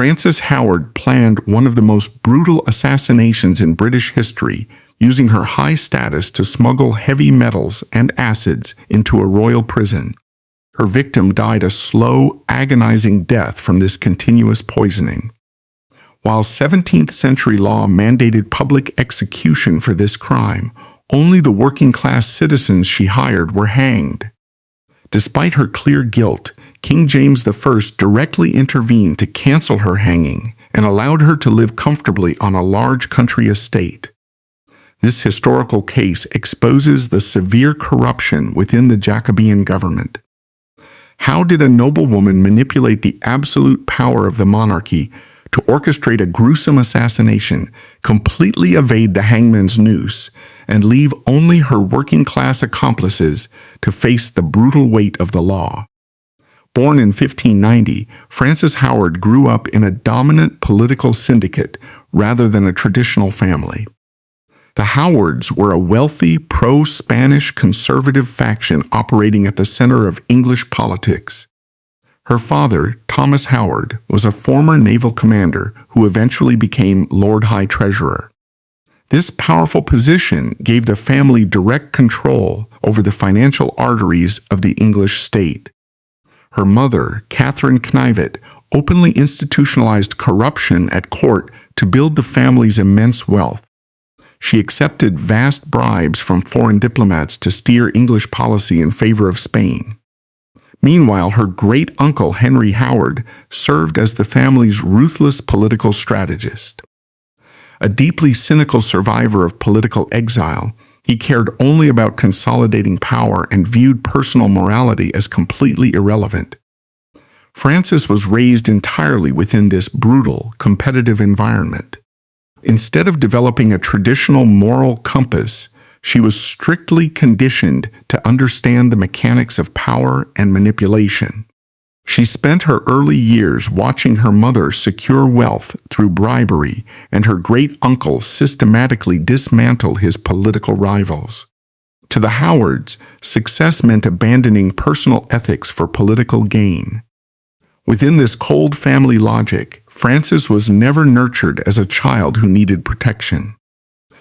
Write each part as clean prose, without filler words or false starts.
Francis Howard planned one of the most brutal assassinations in British history, using her high status to smuggle heavy metals and acids into a royal prison. Her victim died a slow, agonizing death from this continuous poisoning. While 17th century law mandated public execution for this crime, only the working-class citizens she hired were hanged. Despite her clear guilt, King James I directly intervened to cancel her hanging and allowed her to live comfortably on a large country estate. This historical case exposes the severe corruption within the Jacobean government. How did a noblewoman manipulate the absolute power of the monarchy to orchestrate a gruesome assassination, completely evade the hangman's noose, and leave only her working-class accomplices to face the brutal weight of the law? Born in 1590, Francis Howard grew up in a dominant political syndicate rather than a traditional family. The Howards were a wealthy, pro-Spanish conservative faction operating at the center of English politics. Her father, Thomas Howard, was a former naval commander who eventually became Lord High Treasurer. This powerful position gave the family direct control over the financial arteries of the English state. Her mother, Catherine Knivet, openly institutionalized corruption at court to build the family's immense wealth. She accepted vast bribes from foreign diplomats to steer English policy in favor of Spain. Meanwhile, her great-uncle Henry Howard served as the family's ruthless political strategist. A deeply cynical survivor of political exile, he cared only about consolidating power and viewed personal morality as completely irrelevant. Francis was raised entirely within this brutal, competitive environment. Instead of developing a traditional moral compass, she was strictly conditioned to understand the mechanics of power and manipulation. She spent her early years watching her mother secure wealth through bribery and her great-uncle systematically dismantle his political rivals. To the Howards, success meant abandoning personal ethics for political gain. Within this cold family logic, Francis was never nurtured as a child who needed protection.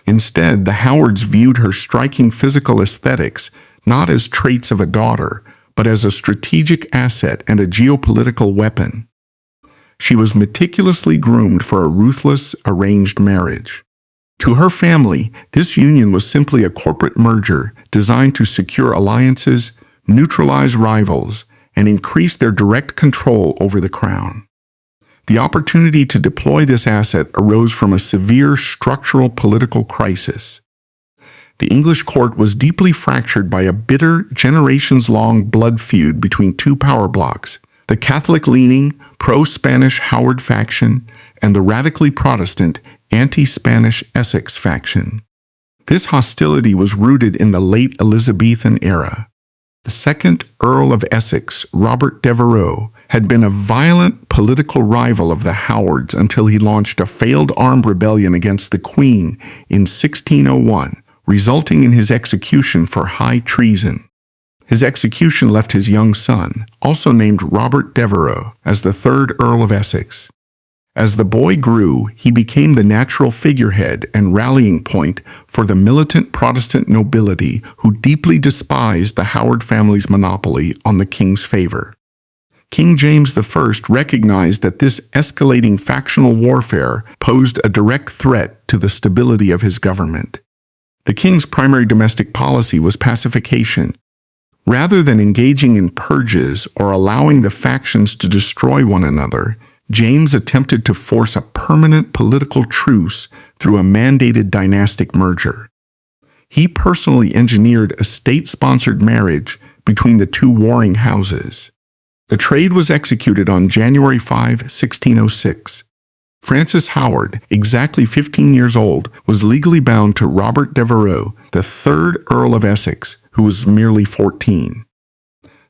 Instead, the Howards viewed her striking physical aesthetics not as traits of a daughter, but as a strategic asset and a geopolitical weapon. She was meticulously groomed for a ruthless, arranged marriage. To her family, this union was simply a corporate merger designed to secure alliances, neutralize rivals, and increase their direct control over the crown. The opportunity to deploy this asset arose from a severe structural political crisis. The English court was deeply fractured by a bitter, generations-long blood feud between two power blocs, the Catholic-leaning, pro-Spanish Howard faction and the radically Protestant, anti-Spanish Essex faction. This hostility was rooted in the late Elizabethan era. The second Earl of Essex, Robert Devereux, had been a violent political rival of the Howards until he launched a failed armed rebellion against the Queen in 1601, resulting in his execution for high treason. His execution left his young son, also named Robert Devereux, as the third Earl of Essex. As the boy grew, he became the natural figurehead and rallying point for the militant Protestant nobility who deeply despised the Howard family's monopoly on the king's favor. King James I recognized that this escalating factional warfare posed a direct threat to the stability of his government. The king's primary domestic policy was pacification. Rather than engaging in purges or allowing the factions to destroy one another, James attempted to force a permanent political truce through a mandated dynastic merger. He personally engineered a state-sponsored marriage between the two warring houses. The trade was executed on January 5, 1606. Francis Howard, exactly 15 years old, was legally bound to Robert Devereux, the third Earl of Essex, who was merely 14.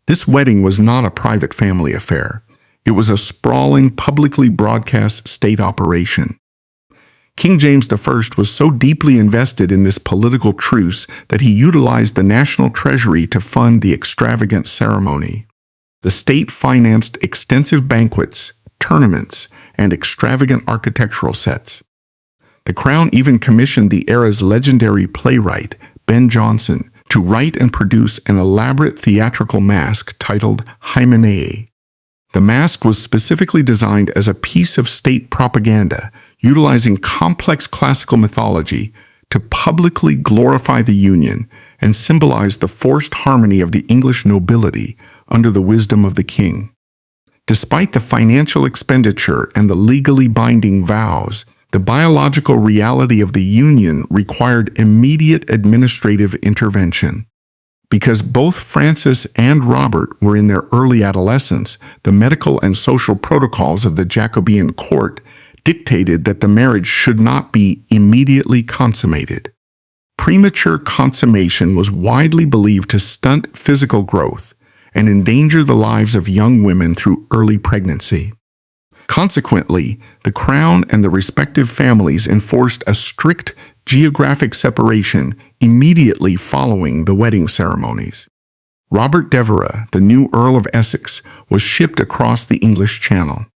This wedding was not a private family affair. It was a sprawling, publicly broadcast state operation. King James I was so deeply invested in this political truce that he utilized the national treasury to fund the extravagant ceremony. The state financed extensive banquets, tournaments, and extravagant architectural sets. The Crown even commissioned the era's legendary playwright, Ben Jonson, to write and produce an elaborate theatrical masque titled Hymenaea. The masque was specifically designed as a piece of state propaganda, utilizing complex classical mythology to publicly glorify the Union and symbolize the forced harmony of the English nobility under the wisdom of the king. Despite the financial expenditure and the legally binding vows, the biological reality of the union required immediate administrative intervention. Because both Francis and Robert were in their early adolescence, the medical and social protocols of the Jacobean court dictated that the marriage should not be immediately consummated. Premature consummation was widely believed to stunt physical growth and endanger the lives of young women through early pregnancy. Consequently, the Crown and the respective families enforced a strict geographic separation immediately following the wedding ceremonies. Robert Devereux, the new Earl of Essex, was shipped across the English Channel.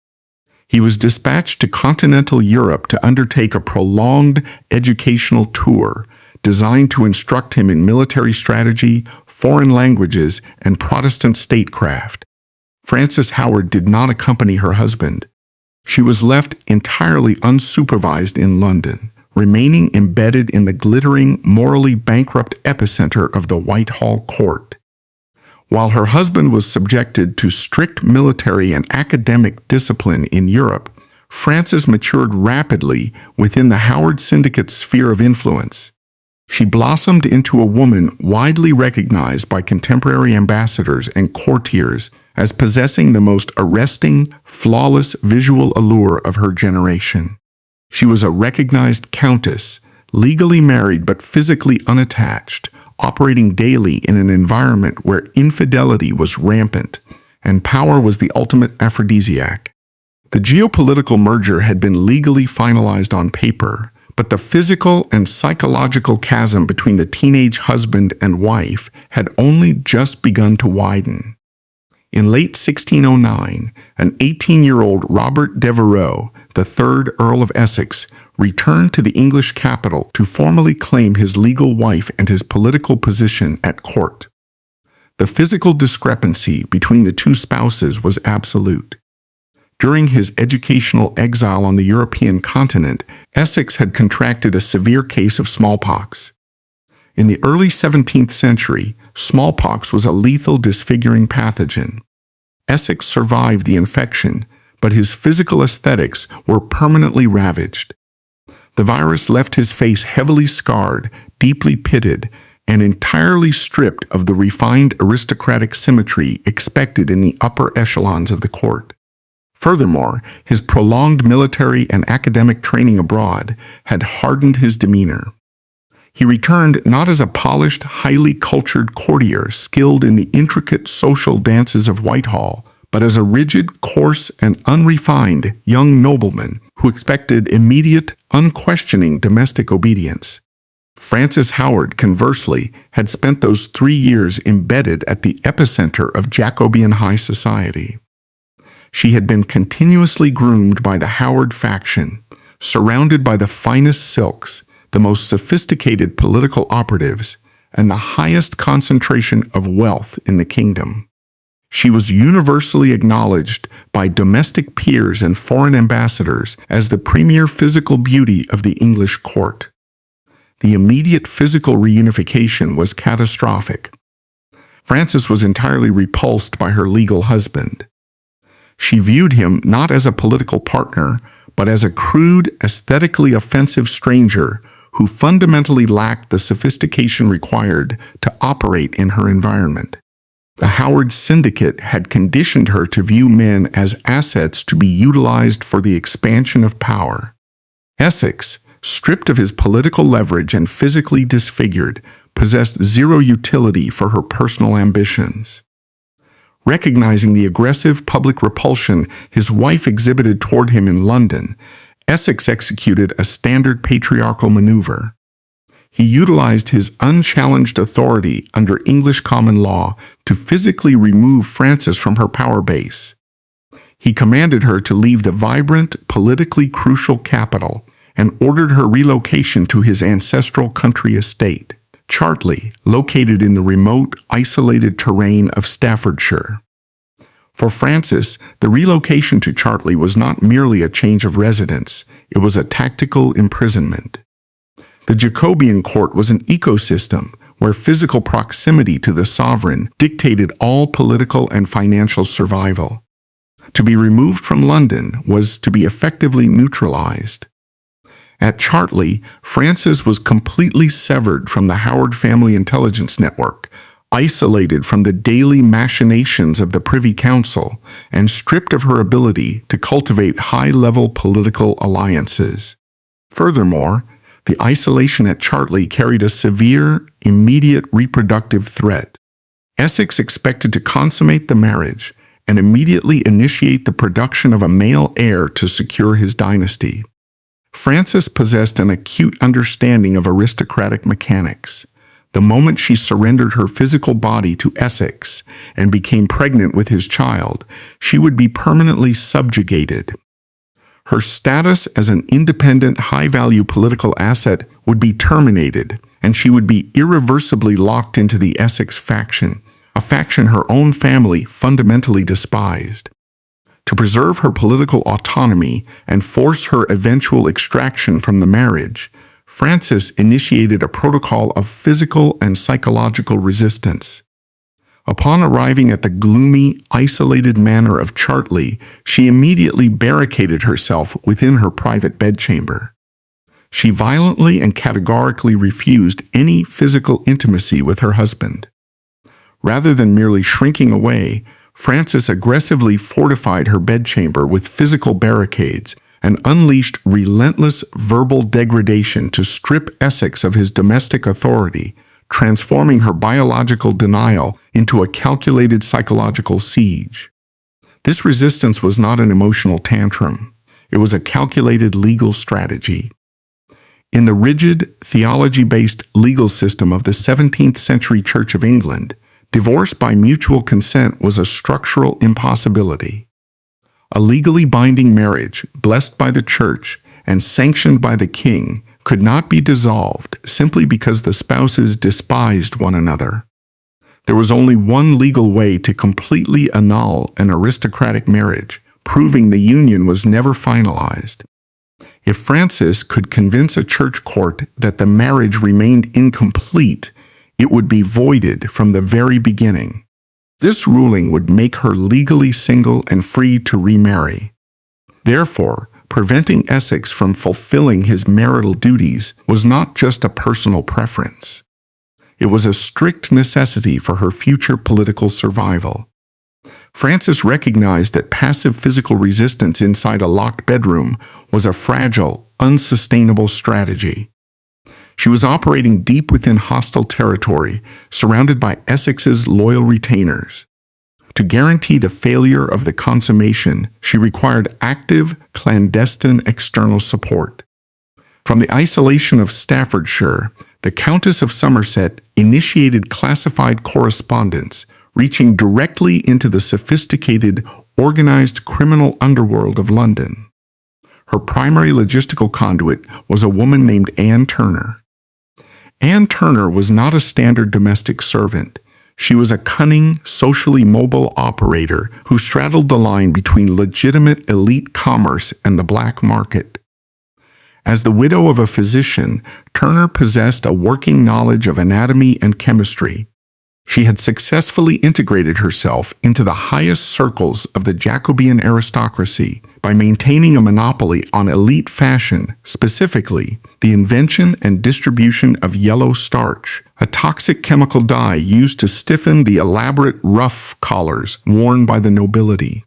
He was dispatched to continental Europe to undertake a prolonged educational tour designed to instruct him in military strategy, foreign languages, and Protestant statecraft. Frances Howard did not accompany her husband. She was left entirely unsupervised in London, remaining embedded in the glittering, morally bankrupt epicenter of the Whitehall court. While her husband was subjected to strict military and academic discipline in Europe, Frances matured rapidly within the Howard Syndicate's sphere of influence. She blossomed into a woman widely recognized by contemporary ambassadors and courtiers as possessing the most arresting, flawless visual allure of her generation. She was a recognized countess, legally married but physically unattached, operating daily in an environment where infidelity was rampant and power was the ultimate aphrodisiac. The geopolitical merger had been legally finalized on paper, but the physical and psychological chasm between the teenage husband and wife had only just begun to widen. In late 1609, an 18-year-old Robert Devereux, the third Earl of Essex, returned to the English capital to formally claim his legal wife and his political position at court. The physical discrepancy between the two spouses was absolute. During his educational exile on the European continent, Essex had contracted a severe case of smallpox. In the early 17th century, smallpox was a lethal, disfiguring pathogen. Essex survived the infection, but his physical aesthetics were permanently ravaged. The virus left his face heavily scarred, deeply pitted, and entirely stripped of the refined aristocratic symmetry expected in the upper echelons of the court. Furthermore, his prolonged military and academic training abroad had hardened his demeanor. He returned not as a polished, highly cultured courtier skilled in the intricate social dances of Whitehall, but as a rigid, coarse, and unrefined young nobleman who expected immediate, unquestioning domestic obedience. Frances Howard, conversely, had spent those 3 years embedded at the epicenter of Jacobean high society. She had been continuously groomed by the Howard faction, surrounded by the finest silks, the most sophisticated political operatives, and the highest concentration of wealth in the kingdom. She was universally acknowledged by domestic peers and foreign ambassadors as the premier physical beauty of the English court. The immediate physical reunification was catastrophic. Frances was entirely repulsed by her legal husband. She viewed him not as a political partner, but as a crude, aesthetically offensive stranger who fundamentally lacked the sophistication required to operate in her environment. The Howard Syndicate had conditioned her to view men as assets to be utilized for the expansion of power. Essex, stripped of his political leverage and physically disfigured, possessed zero utility for her personal ambitions. Recognizing the aggressive public repulsion his wife exhibited toward him in London, Essex executed a standard patriarchal maneuver. He utilized his unchallenged authority under English common law to physically remove Frances from her power base. He commanded her to leave the vibrant, politically crucial capital and ordered her relocation to his ancestral country estate, Chartley, located in the remote, isolated terrain of Staffordshire. For Francis, the relocation to Chartley was not merely a change of residence, it was a tactical imprisonment. The Jacobean court was an ecosystem where physical proximity to the sovereign dictated all political and financial survival. To be removed from London was to be effectively neutralized. At Chartley, Francis was completely severed from the Howard family intelligence network, isolated from the daily machinations of the Privy Council, and stripped of her ability to cultivate high-level political alliances. Furthermore, the isolation at Chartley carried a severe, immediate reproductive threat. Essex expected to consummate the marriage and immediately initiate the production of a male heir to secure his dynasty. Francis possessed an acute understanding of aristocratic mechanics. The moment she surrendered her physical body to Essex and became pregnant with his child, she would be permanently subjugated. Her status as an independent, high-value political asset would be terminated, and she would be irreversibly locked into the Essex faction, a faction her own family fundamentally despised. To preserve her political autonomy and force her eventual extraction from the marriage, Francis initiated a protocol of physical and psychological resistance. Upon arriving at the gloomy, isolated manor of Chartley, she immediately barricaded herself within her private bedchamber. She violently and categorically refused any physical intimacy with her husband. Rather than merely shrinking away, Francis aggressively fortified her bedchamber with physical barricades and unleashed relentless verbal degradation to strip Essex of his domestic authority, transforming her biological denial into a calculated psychological siege. This resistance was not an emotional tantrum. It was a calculated legal strategy. In the rigid, theology-based legal system of the 17th century Church of England, divorce by mutual consent was a structural impossibility. A legally binding marriage, blessed by the Church and sanctioned by the king, could not be dissolved simply because the spouses despised one another. There was only one legal way to completely annul an aristocratic marriage, proving the union was never finalized. If Francis could convince a church court that the marriage remained incomplete, it would be voided from the very beginning. This ruling would make her legally single and free to remarry. Therefore, preventing Essex from fulfilling his marital duties was not just a personal preference. It was a strict necessity for her future political survival. Francis recognized that passive physical resistance inside a locked bedroom was a fragile, unsustainable strategy. She was operating deep within hostile territory, surrounded by Essex's loyal retainers. To guarantee the failure of the consummation, she required active, clandestine external support. From the isolation of Staffordshire, the Countess of Somerset initiated classified correspondence, reaching directly into the sophisticated, organized criminal underworld of London. Her primary logistical conduit was a woman named Anne Turner. Anne Turner was not a standard domestic servant. She was a cunning, socially mobile operator who straddled the line between legitimate elite commerce and the black market. As the widow of a physician, Turner possessed a working knowledge of anatomy and chemistry. She had successfully integrated herself into the highest circles of the Jacobean aristocracy by maintaining a monopoly on elite fashion, specifically the invention and distribution of yellow starch, a toxic chemical dye used to stiffen the elaborate ruff collars worn by the nobility.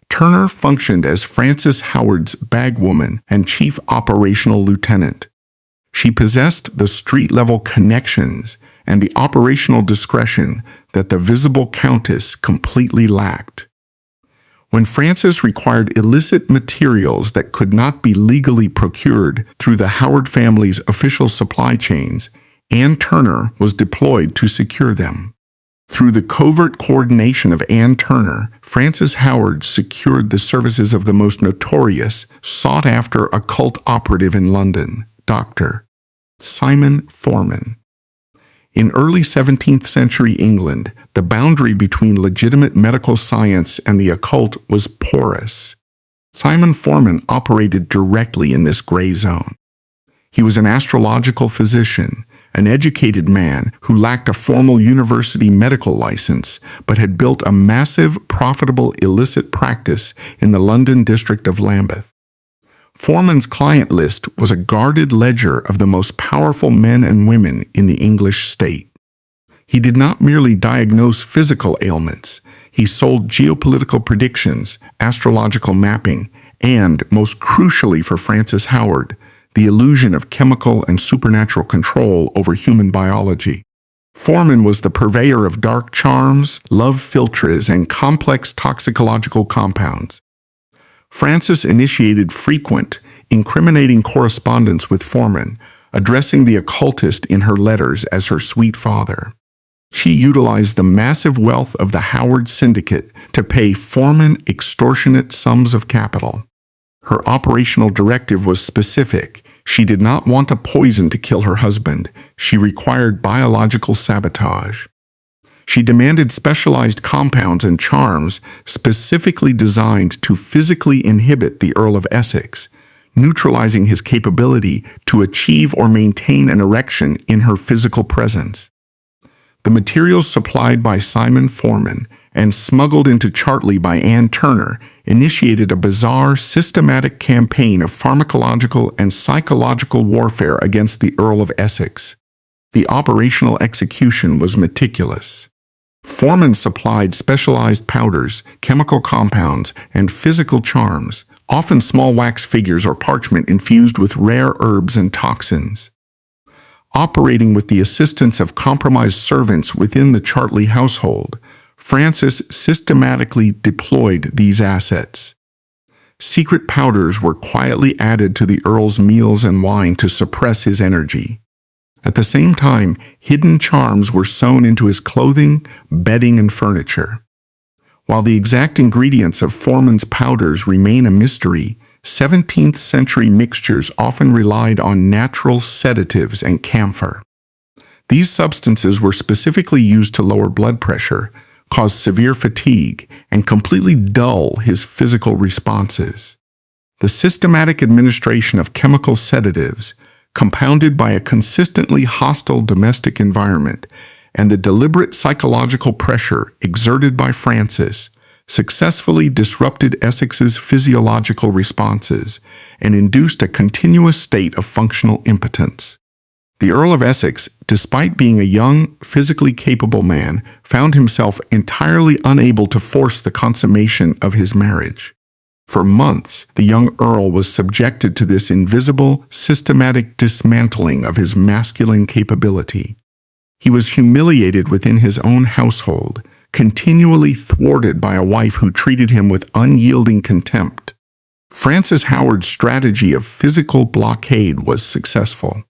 Turner functioned as Francis Howard's bagwoman and chief operational lieutenant. She possessed the street-level connections and the operational discretion that the visible countess completely lacked. When Francis required illicit materials that could not be legally procured through the Howard family's official supply chains, Anne Turner was deployed to secure them. Through the covert coordination of Anne Turner, Frances Howard secured the services of the most notorious, sought-after occult operative in London, Dr. Simon Forman. In early 17th century England, the boundary between legitimate medical science and the occult was porous. Simon Forman operated directly in this gray zone. He was an astrological physician, an educated man who lacked a formal university medical license, but had built a massive, profitable, illicit practice in the London district of Lambeth. Forman's client list was a guarded ledger of the most powerful men and women in the English state. He did not merely diagnose physical ailments. He sold geopolitical predictions, astrological mapping, and, most crucially for Frances Howard, the illusion of chemical and supernatural control over human biology. Forman was the purveyor of dark charms, love philtres, and complex toxicological compounds. Frances initiated frequent, incriminating correspondence with Forman, addressing the occultist in her letters as her sweet father. She utilized the massive wealth of the Howard Syndicate to pay Forman extortionate sums of capital. Her operational directive was specific. She did not want a poison to kill her husband. She required biological sabotage. She demanded specialized compounds and charms specifically designed to physically inhibit the Earl of Essex, neutralizing his capability to achieve or maintain an erection in her physical presence. The materials supplied by Simon Forman and smuggled into Chartley by Anne Turner initiated a bizarre, systematic campaign of pharmacological and psychological warfare against the Earl of Essex. The operational execution was meticulous. Forman supplied specialized powders, chemical compounds, and physical charms, often small wax figures or parchment infused with rare herbs and toxins. Operating with the assistance of compromised servants within the Chartley household, Frances systematically deployed these assets. Secret powders were quietly added to the Earl's meals and wine to suppress his energy. At the same time, hidden charms were sewn into his clothing, bedding, and furniture. While the exact ingredients of Forman's powders remain a mystery, 17th century mixtures often relied on natural sedatives and camphor. These substances were specifically used to lower blood pressure, cause severe fatigue, and completely dull his physical responses. The systematic administration of chemical sedatives, compounded by a consistently hostile domestic environment and the deliberate psychological pressure exerted by Frances, successfully disrupted Essex's physiological responses and induced a continuous state of functional impotence. The Earl of Essex, despite being a young, physically capable man, found himself entirely unable to force the consummation of his marriage. For months, the young Earl was subjected to this invisible, systematic dismantling of his masculine capability. He was humiliated within his own household, continually thwarted by a wife who treated him with unyielding contempt. Frances Howard's strategy of physical blockade was successful.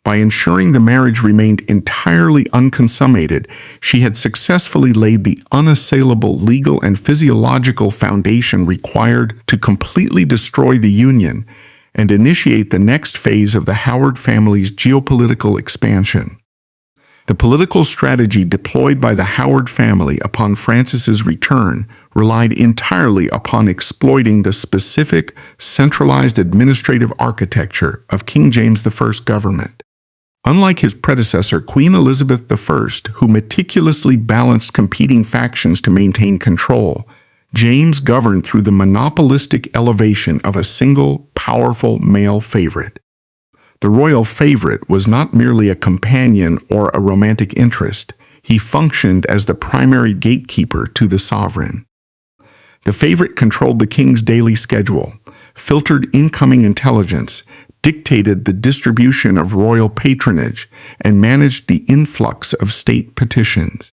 By ensuring the marriage remained entirely unconsummated, she had successfully laid the unassailable legal and physiological foundation required to completely destroy the union and initiate the next phase of the Howard family's geopolitical expansion. The political strategy deployed by the Howard family upon Frances's return relied entirely upon exploiting the specific, centralized administrative architecture of King James I's government. Unlike his predecessor, Queen Elizabeth I, who meticulously balanced competing factions to maintain control, James governed through the monopolistic elevation of a single, powerful male favorite. The royal favorite was not merely a companion or a romantic interest. He functioned as the primary gatekeeper to the sovereign. The favorite controlled the king's daily schedule, filtered incoming intelligence, dictated the distribution of royal patronage, and managed the influx of state petitions.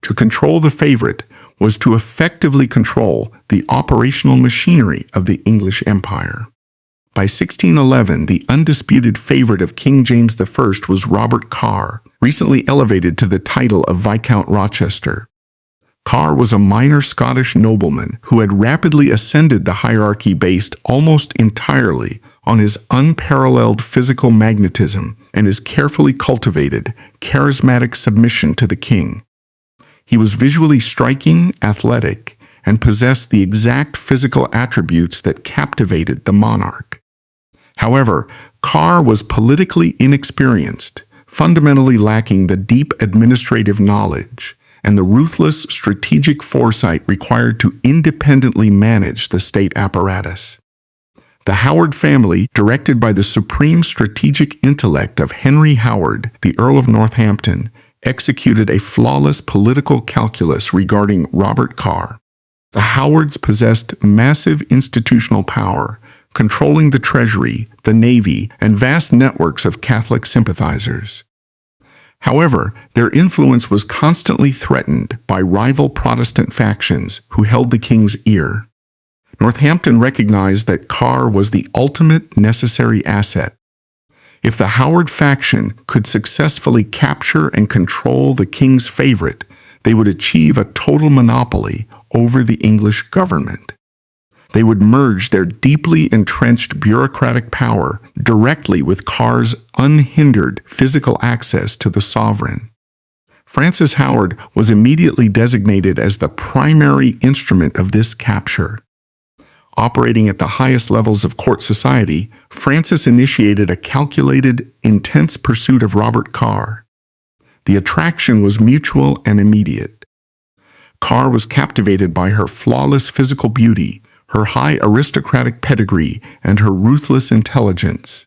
To control the favorite was to effectively control the operational machinery of the English Empire. By 1611, the undisputed favorite of King James I was Robert Carr, recently elevated to the title of Viscount Rochester. Carr was a minor Scottish nobleman who had rapidly ascended the hierarchy based almost entirely on his unparalleled physical magnetism and his carefully cultivated, charismatic submission to the king. He was visually striking, athletic, and possessed the exact physical attributes that captivated the monarch. However, Carr was politically inexperienced, fundamentally lacking the deep administrative knowledge and the ruthless strategic foresight required to independently manage the state apparatus. The Howard family, directed by the supreme strategic intellect of Henry Howard, the Earl of Northampton, executed a flawless political calculus regarding Robert Carr. The Howards possessed massive institutional power, controlling the treasury, the navy, and vast networks of Catholic sympathizers. However, their influence was constantly threatened by rival Protestant factions who held the king's ear. Northampton recognized that Carr was the ultimate necessary asset. If the Howard faction could successfully capture and control the king's favorite, they would achieve a total monopoly over the English government. They would merge their deeply entrenched bureaucratic power directly with Carr's unhindered physical access to the sovereign. Francis Howard was immediately designated as the primary instrument of this capture. Operating at the highest levels of court society, Francis initiated a calculated, intense pursuit of Robert Carr. The attraction was mutual and immediate. Carr was captivated by her flawless physical beauty, her high aristocratic pedigree, and her ruthless intelligence.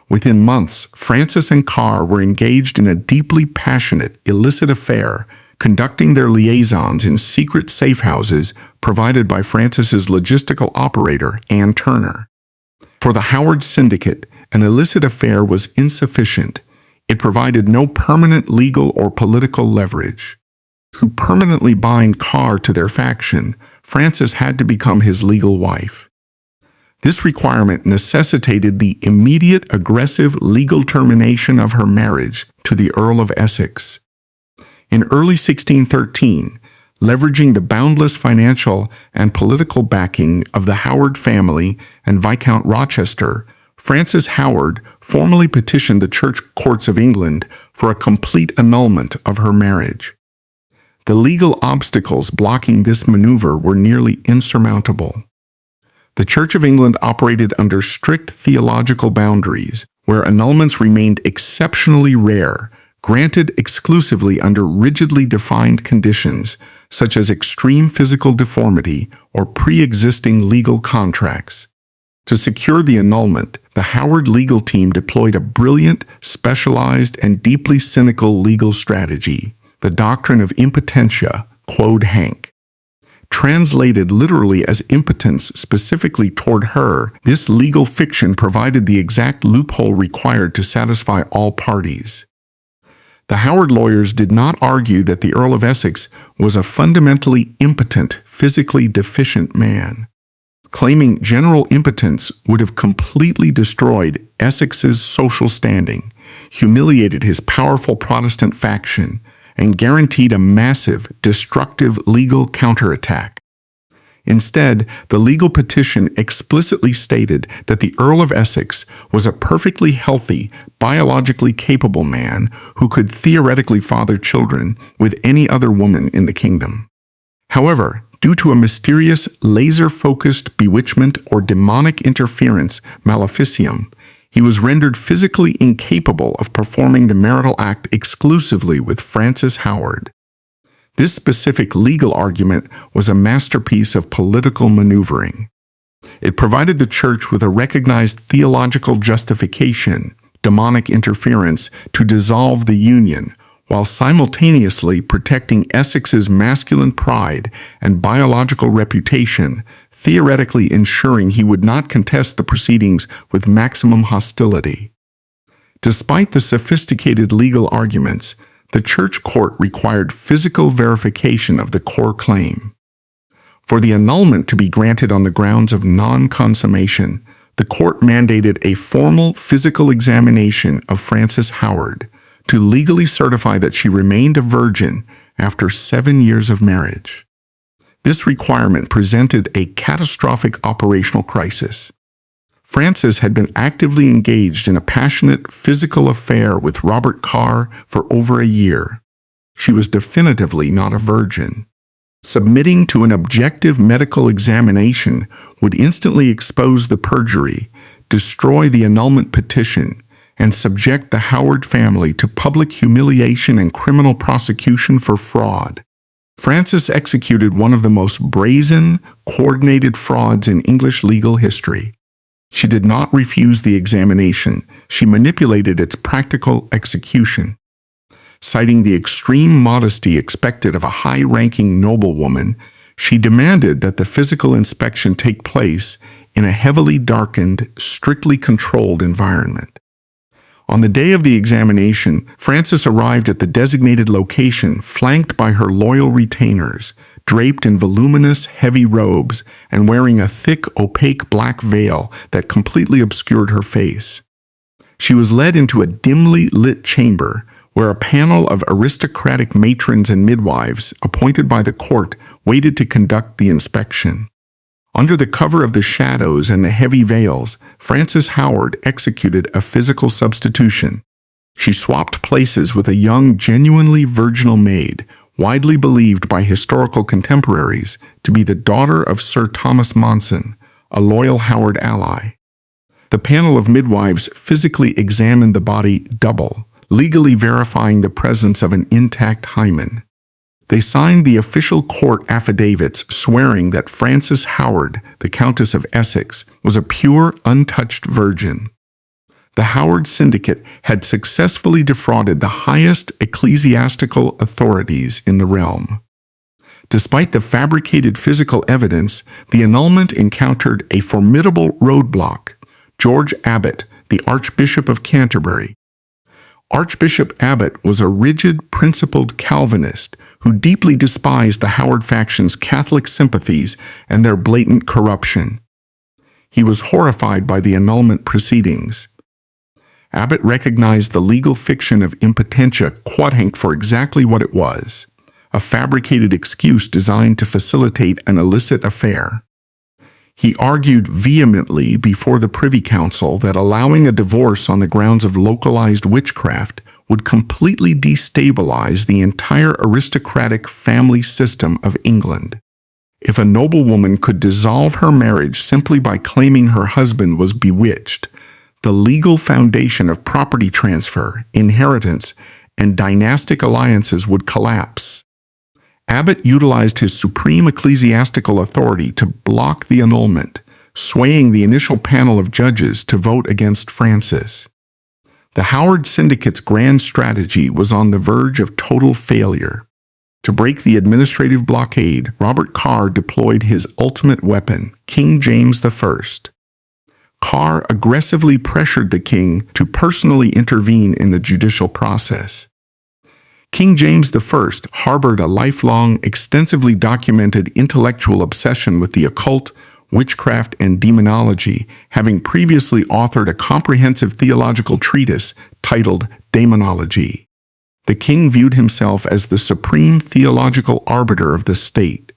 Within months, Francis and Carr were engaged in a deeply passionate, illicit affair, conducting their liaisons in secret safe houses provided by Francis's logistical operator, Ann Turner. For the Howard syndicate, an illicit affair was insufficient. It provided no permanent legal or political leverage. To permanently bind Carr to their faction, Francis had to become his legal wife. This requirement necessitated the immediate aggressive legal termination of her marriage to the Earl of Essex. In early 1613, leveraging the boundless financial and political backing of the Howard family and Viscount Rochester, Francis Howard formally petitioned the church courts of England for a complete annulment of her marriage. The legal obstacles blocking this maneuver were nearly insurmountable. The Church of England operated under strict theological boundaries, where annulments remained exceptionally rare, granted exclusively under rigidly defined conditions, such as extreme physical deformity or pre-existing legal contracts. To secure the annulment, the Howard legal team deployed a brilliant, specialized, and deeply cynical legal strategy, the doctrine of impotentia, quod hanc. Translated literally as impotence specifically toward her, this legal fiction provided the exact loophole required to satisfy all parties. The Howard lawyers did not argue that the Earl of Essex was a fundamentally impotent, physically deficient man. Claiming general impotence would have completely destroyed Essex's social standing, humiliated his powerful Protestant faction, and guaranteed a massive, destructive legal counterattack. Instead, the legal petition explicitly stated that the Earl of Essex was a perfectly healthy, biologically capable man who could theoretically father children with any other woman in the kingdom. However, due to a mysterious, laser-focused bewitchment or demonic interference, maleficium, he was rendered physically incapable of performing the marital act exclusively with Francis Howard. This specific legal argument was a masterpiece of political maneuvering. It provided the church with a recognized theological justification, demonic interference, to dissolve the union, while simultaneously protecting Essex's masculine pride and biological reputation, theoretically ensuring he would not contest the proceedings with maximum hostility. Despite the sophisticated legal arguments, the church court required physical verification of the core claim. For the annulment to be granted on the grounds of non-consummation, the court mandated a formal physical examination of Francis Howard, to legally certify that she remained a virgin after 7 years of marriage. This requirement presented a catastrophic operational crisis. Frances had been actively engaged in a passionate physical affair with Robert Carr for over a year. She was definitively not a virgin. Submitting to an objective medical examination would instantly expose the perjury, destroy the annulment petition, and subject the Howard family to public humiliation and criminal prosecution for fraud. Frances executed one of the most brazen, coordinated frauds in English legal history. She did not refuse the examination. She manipulated its practical execution. Citing the extreme modesty expected of a high-ranking noblewoman, she demanded that the physical inspection take place in a heavily darkened, strictly controlled environment. On the day of the examination, Frances arrived at the designated location flanked by her loyal retainers, draped in voluminous, heavy robes and wearing a thick, opaque black veil that completely obscured her face. She was led into a dimly lit chamber where a panel of aristocratic matrons and midwives appointed by the court waited to conduct the inspection. Under the cover of the shadows and the heavy veils, Frances Howard executed a physical substitution. She swapped places with a young, genuinely virginal maid, widely believed by historical contemporaries to be the daughter of Sir Thomas Monson, a loyal Howard ally. The panel of midwives physically examined the body double, legally verifying the presence of an intact hymen. They signed the official court affidavits swearing that Frances Howard, the Countess of Essex, was a pure, untouched virgin. The Howard Syndicate had successfully defrauded the highest ecclesiastical authorities in the realm. Despite the fabricated physical evidence, the annulment encountered a formidable roadblock: George Abbot, the Archbishop of Canterbury. Archbishop Abbot was a rigid, principled Calvinist who deeply despised the Howard faction's Catholic sympathies and their blatant corruption. He was horrified by the annulment proceedings. Abbot recognized the legal fiction of impotentia quodhängt for exactly what it was: a fabricated excuse designed to facilitate an illicit affair. He argued vehemently before the Privy Council that allowing a divorce on the grounds of localized witchcraft would completely destabilize the entire aristocratic family system of England. If a noblewoman could dissolve her marriage simply by claiming her husband was bewitched, the legal foundation of property transfer, inheritance, and dynastic alliances would collapse. Abbot utilized his supreme ecclesiastical authority to block the annulment, swaying the initial panel of judges to vote against Frances. The Howard Syndicate's grand strategy was on the verge of total failure. To break the administrative blockade, Robert Carr deployed his ultimate weapon, King James I. Carr aggressively pressured the king to personally intervene in the judicial process. King James I harbored a lifelong, extensively documented intellectual obsession with the occult, witchcraft, and demonology, having previously authored a comprehensive theological treatise titled Daemonology. The king viewed himself as the supreme theological arbiter of the state.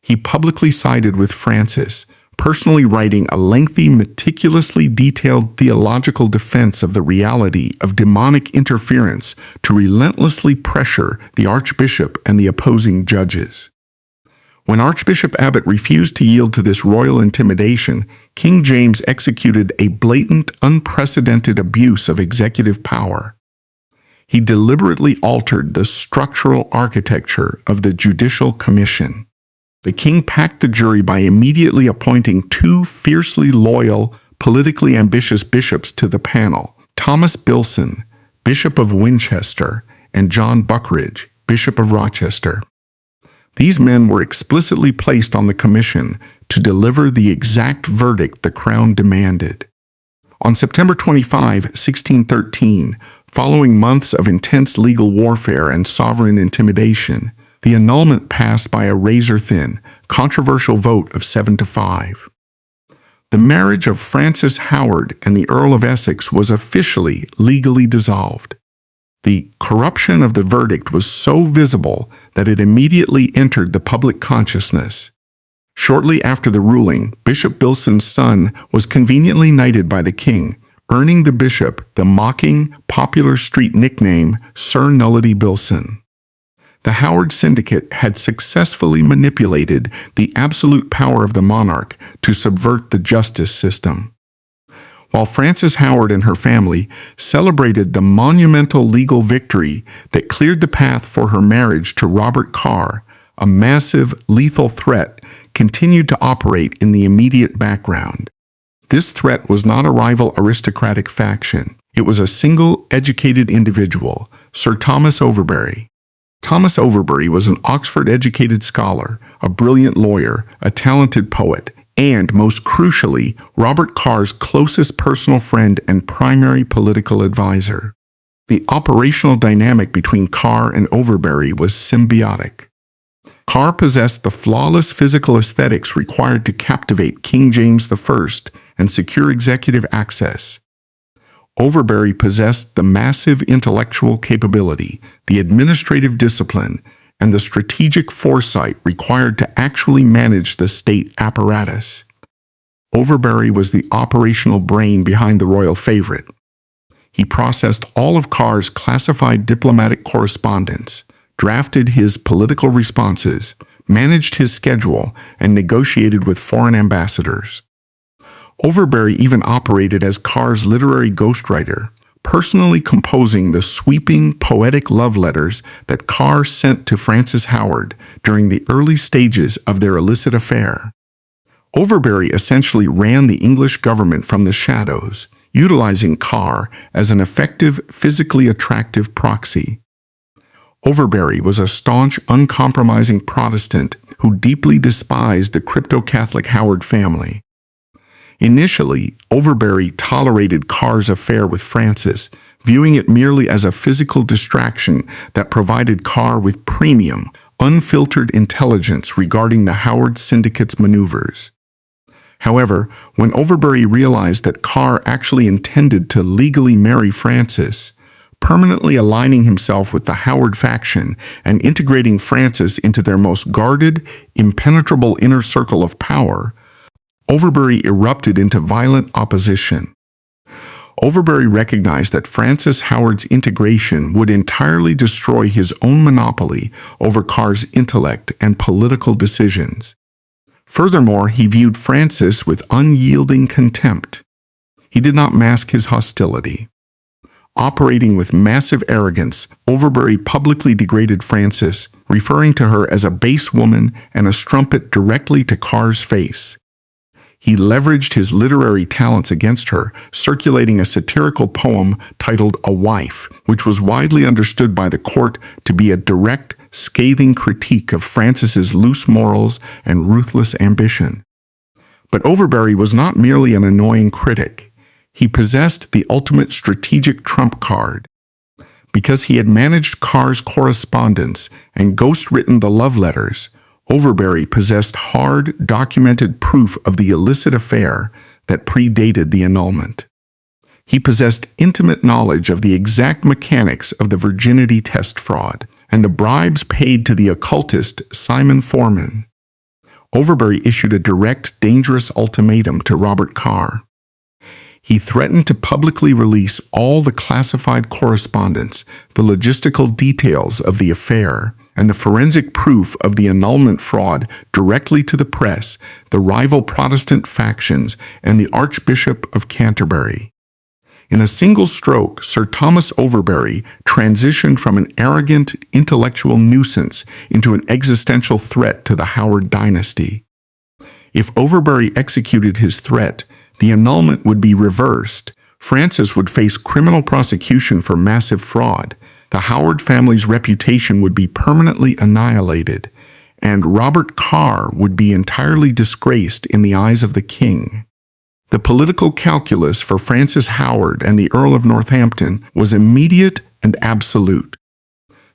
He publicly sided with Frances, personally writing a lengthy, meticulously detailed theological defense of the reality of demonic interference to relentlessly pressure the archbishop and the opposing judges. When Archbishop Abbot refused to yield to this royal intimidation, King James executed a blatant, unprecedented abuse of executive power. He deliberately altered the structural architecture of the Judicial Commission. The king packed the jury by immediately appointing two fiercely loyal, politically ambitious bishops to the panel: Thomas Bilson, Bishop of Winchester, and John Buckridge, Bishop of Rochester. These men were explicitly placed on the commission to deliver the exact verdict the crown demanded. On September 25, 1613, following months of intense legal warfare and sovereign intimidation, the annulment passed by a razor-thin, controversial vote of 7-5. The marriage of Frances Howard and the Earl of Essex was officially legally dissolved. The corruption of the verdict was so visible that it immediately entered the public consciousness. Shortly after the ruling, Bishop Bilson's son was conveniently knighted by the king, earning the bishop the mocking, popular street nickname Sir Nullity Bilson. The Howard Syndicate had successfully manipulated the absolute power of the monarch to subvert the justice system. While Frances Howard and her family celebrated the monumental legal victory that cleared the path for her marriage to Robert Carr, a massive, lethal threat continued to operate in the immediate background. This threat was not a rival aristocratic faction. It was a single, educated individual, Sir Thomas Overbury. Thomas Overbury was an Oxford-educated scholar, a brilliant lawyer, a talented poet, and, most crucially, Robert Carr's closest personal friend and primary political advisor. The operational dynamic between Carr and Overbury was symbiotic. Carr possessed the flawless physical aesthetics required to captivate King James I and secure executive access. Overbury possessed the massive intellectual capability, the administrative discipline, and the strategic foresight required to actually manage the state apparatus. Overbury was the operational brain behind the royal favorite. He processed all of Carr's classified diplomatic correspondence, drafted his political responses, managed his schedule, and negotiated with foreign ambassadors. Overbury even operated as Carr's literary ghostwriter, personally composing the sweeping, poetic love letters that Carr sent to Frances Howard during the early stages of their illicit affair. Overbury essentially ran the English government from the shadows, utilizing Carr as an effective, physically attractive proxy. Overbury was a staunch, uncompromising Protestant who deeply despised the crypto-Catholic Howard family. Initially, Overbury tolerated Carr's affair with Frances, viewing it merely as a physical distraction that provided Carr with premium, unfiltered intelligence regarding the Howard Syndicate's maneuvers. However, when Overbury realized that Carr actually intended to legally marry Frances, permanently aligning himself with the Howard faction and integrating Frances into their most guarded, impenetrable inner circle of power, Overbury erupted into violent opposition. Overbury recognized that Frances Howard's integration would entirely destroy his own monopoly over Carr's intellect and political decisions. Furthermore, he viewed Frances with unyielding contempt. He did not mask his hostility. Operating with massive arrogance, Overbury publicly degraded Frances, referring to her as a base woman and a strumpet directly to Carr's face. He leveraged his literary talents against her, circulating a satirical poem titled A Wife, which was widely understood by the court to be a direct, scathing critique of Frances's loose morals and ruthless ambition. But Overbury was not merely an annoying critic. He possessed the ultimate strategic trump card. Because he had managed Carr's correspondence and ghostwritten the love letters, Overbury possessed hard, documented proof of the illicit affair that predated the annulment. He possessed intimate knowledge of the exact mechanics of the virginity test fraud and the bribes paid to the occultist Simon Foreman. Overbury issued a direct, dangerous ultimatum to Robert Carr. He threatened to publicly release all the classified correspondence, the logistical details of the affair, and the forensic proof of the annulment fraud directly to the press, the rival Protestant factions, and the Archbishop of Canterbury. In a single stroke, Sir Thomas Overbury transitioned from an arrogant, intellectual nuisance into an existential threat to the Howard dynasty. If Overbury executed his threat, the annulment would be reversed. Frances would face criminal prosecution for massive fraud. The Howard family's reputation would be permanently annihilated, and Robert Carr would be entirely disgraced in the eyes of the king. The political calculus for Frances Howard and the Earl of Northampton was immediate and absolute.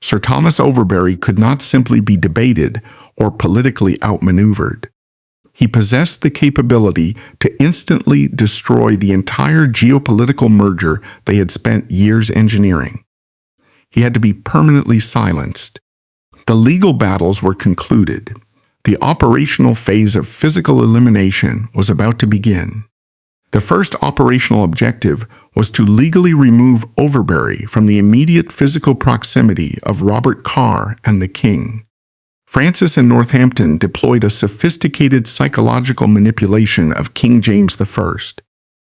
Sir Thomas Overbury could not simply be debated or politically outmaneuvered. He possessed the capability to instantly destroy the entire geopolitical merger they had spent years engineering. He had to be permanently silenced. The legal battles were concluded. The operational phase of physical elimination was about to begin. The first operational objective was to legally remove Overbury from the immediate physical proximity of Robert Carr and the king. Francis and Northampton deployed a sophisticated psychological manipulation of King James I.